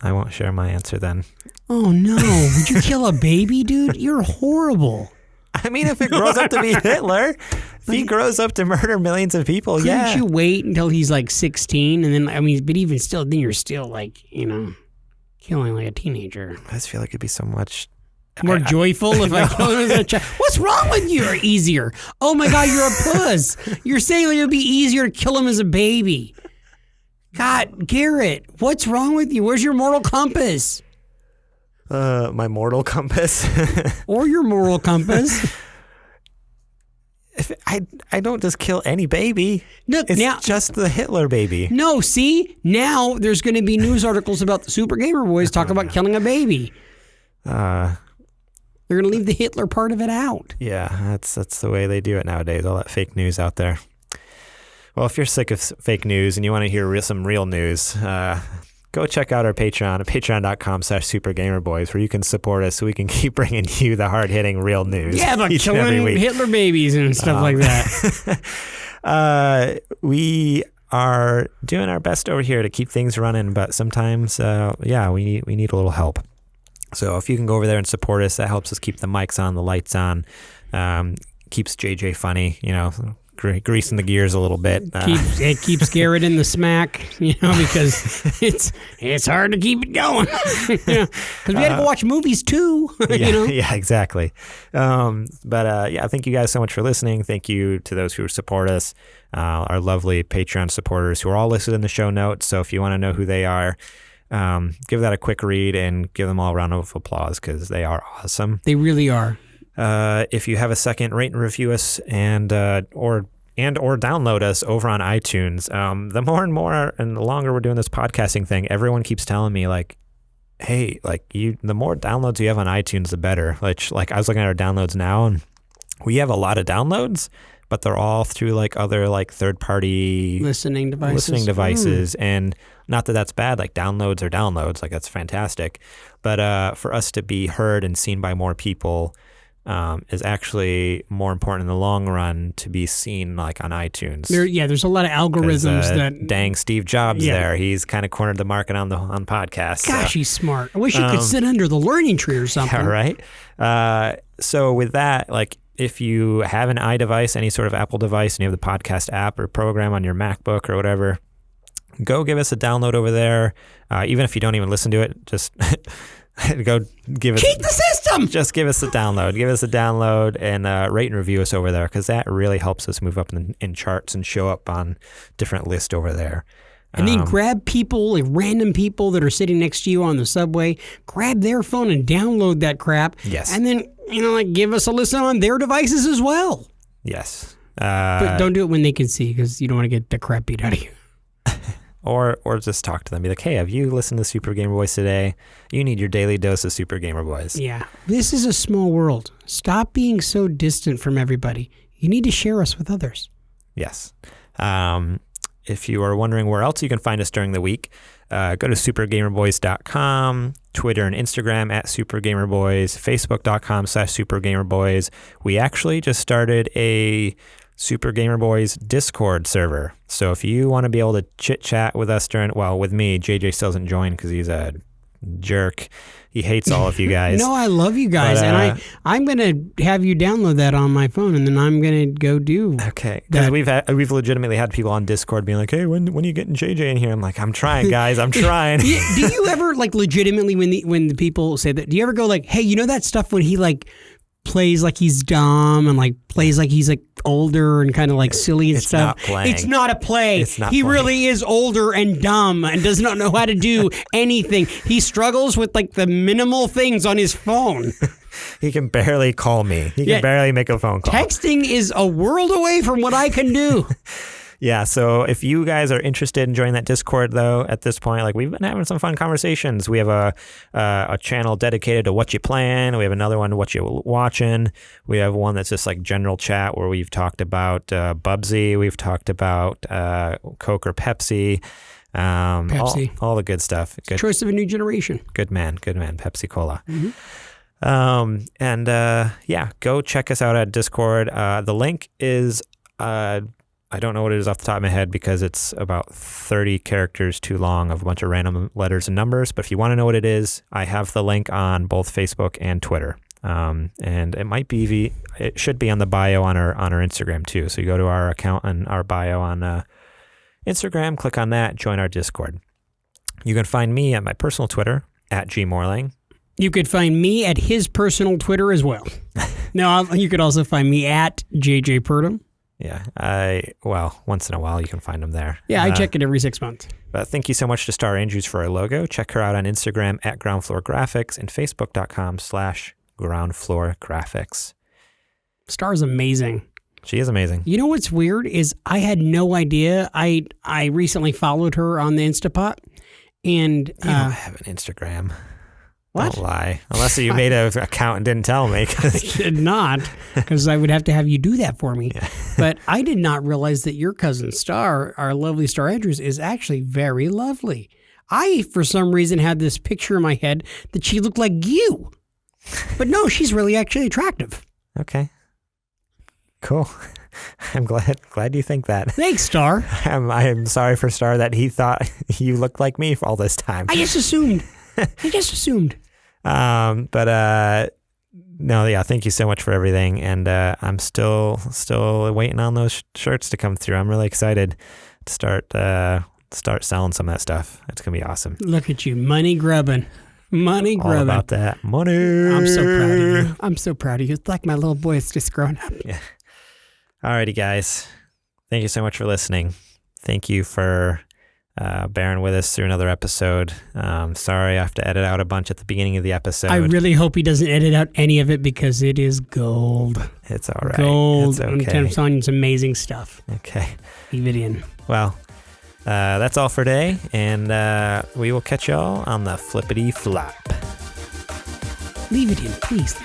I won't share my answer then. Oh no! Would you kill a baby, dude? You're horrible. I mean, if it grows up to be Hitler, if he grows up to murder millions of people, couldn't you wait until he's like 16 and then, but even still, then you're still like, killing like a teenager. I just feel like it'd be so much more joyful if I kill him as a child. What's wrong with you? Or easier? Oh my God, you're a puss. You're saying like it would be easier to kill him as a baby. God, Garrett, what's wrong with you? Where's your moral compass? My mortal compass. Or your moral compass. If I don't just kill any baby. Look, it's now, just the Hitler baby. No, see? Now there's going to be news articles about the Super Gamer Boys talking about killing a baby. They're going to leave the Hitler part of it out. Yeah, that's the way they do it nowadays. All that fake news out there. Well, if you're sick of fake news and you want to hear some real news, go check out our Patreon at patreon.com/supergamerboys, where you can support us so we can keep bringing you the hard-hitting real news. Yeah, but killing Hitler babies and stuff like that. We are doing our best over here to keep things running, but sometimes, we need a little help. So if you can go over there and support us, that helps us keep the mics on, the lights on, keeps JJ funny, greasing the gears a little bit. It keeps Garrett in the smack, because it's hard to keep it going. Because we had to go watch movies too. Yeah, exactly. Thank you guys so much for listening. Thank you to those who support us, our lovely Patreon supporters who are all listed in the show notes. So if you want to know who they are, give that a quick read and give them all a round of applause because they are awesome. They really are. If you have a second, rate and review us and or download us over on iTunes. The more and more and the longer we're doing this podcasting thing, everyone keeps telling me like, hey, the more downloads you have on iTunes, the better. Like I was looking at our downloads now and we have a lot of downloads, but they're all through other third-party listening devices. And not that that's bad. Downloads are downloads. That's fantastic. But for us to be heard and seen by more people is actually more important in the long run to be seen on iTunes. There's a lot of algorithms that... Dang Steve Jobs there. He's kind of cornered the market on podcasts. Gosh, he's smart. I wish he could sit under the learning tree or something. Yeah, right? So with that, if you have an iDevice, any sort of Apple device, and you have the podcast app or program on your MacBook or whatever, go give us a download over there. Even if you don't even listen to it, just... go give us... Cheat the system! Just give us a download. Give us a download and rate and review us over there because that really helps us move up in charts and show up on different lists over there. And then grab people, random people that are sitting next to you on the subway, grab their phone and download that crap. Yes. And then, give us a listen on their devices as well. Yes. But don't do it when they can see because you don't want to get the crap beat out of you. Or just talk to them. Be like, hey, have you listened to Super Gamer Boys today? You need your daily dose of Super Gamer Boys. Yeah. This is a small world. Stop being so distant from everybody. You need to share us with others. Yes. If you are wondering where else you can find us during the week, go to supergamerboys.com, Twitter and Instagram at supergamerboys, facebook.com/supergamerboys. We actually just started a Super Gamer Boys Discord server. So if you want to be able to chit chat with us with me, JJ still doesn't join because he's a jerk. He hates all of you guys. No, I love you guys. And I'm going to have you download that on my phone and then I'm going to go do. Okay. Because we've legitimately had people on Discord being like, hey, when are you getting JJ in here? I'm like, I'm trying, guys. I'm trying. Do you ever legitimately when the people say that, do you ever go hey, that stuff when he plays like he's dumb and plays like he's older and kind of silly and stuff. It's not a play. He really is older and dumb and does not know how to do anything. He struggles with the minimal things on his phone. He can barely call me. He can barely make a phone call. Texting is a world away from what I can do. Yeah, so if you guys are interested in joining that Discord, though, at this point, we've been having some fun conversations. We have a channel dedicated to what you playing. We have another one, what you watching. We have one that's just general chat where we've talked about Bubsy. We've talked about Coke or Pepsi. Pepsi. All the good stuff. Good. Choice of a new generation. Good man. Pepsi Cola. Mm-hmm. Go check us out at Discord. The link is... I don't know what it is off the top of my head because it's about 30 characters too long of a bunch of random letters and numbers. But if you want to know what it is, I have the link on both Facebook and Twitter. And it should be on the bio on our Instagram too. So you go to our account and our bio on Instagram, click on that, join our Discord. You can find me at my personal Twitter at @GMorling. You could find me at his personal Twitter as well. No, you could also find me at JJ Purdom. Yeah, once in a while you can find them there. Yeah, I check it every 6 months. But thank you so much to Star Andrews for our logo. Check her out on Instagram at Ground Floor Graphics and Facebook.com/Ground Floor Graphics. Star's amazing. She is amazing. You know what's weird is I had no idea. I recently followed her on the Instapot, and you don't have an Instagram. What? Don't lie. Unless you made an account and didn't tell me. I did not, because I would have to have you do that for me. Yeah. But I did not realize that your cousin Star, our lovely Star Andrews, is actually very lovely. I, for some reason, had this picture in my head that she looked like you. But no, she's really actually attractive. Okay. Cool. I'm glad you think that. Thanks, Star. I'm sorry for Star that he thought you looked like me for all this time. I just assumed. No, yeah, thank you so much for everything, and I'm still waiting on those shirts to come through. I'm really excited to start selling some of that stuff. It's gonna be awesome. Look at you, money grubbing. All about that money. I'm so proud of you. I'm so proud of you. It's like my little boy is just growing up. Yeah. Alrighty, guys. Thank you so much for listening. Thank you for bearing with us through another episode. Sorry I have to edit out a bunch at the beginning of the episode. I really hope he doesn't edit out any of it because it is gold. It's all right. Gold. It's okay. I'm telling you, it's amazing stuff. Okay. Leave it in. Well, that's all for today, and we will catch y'all on the flippity flop. Leave it in, please.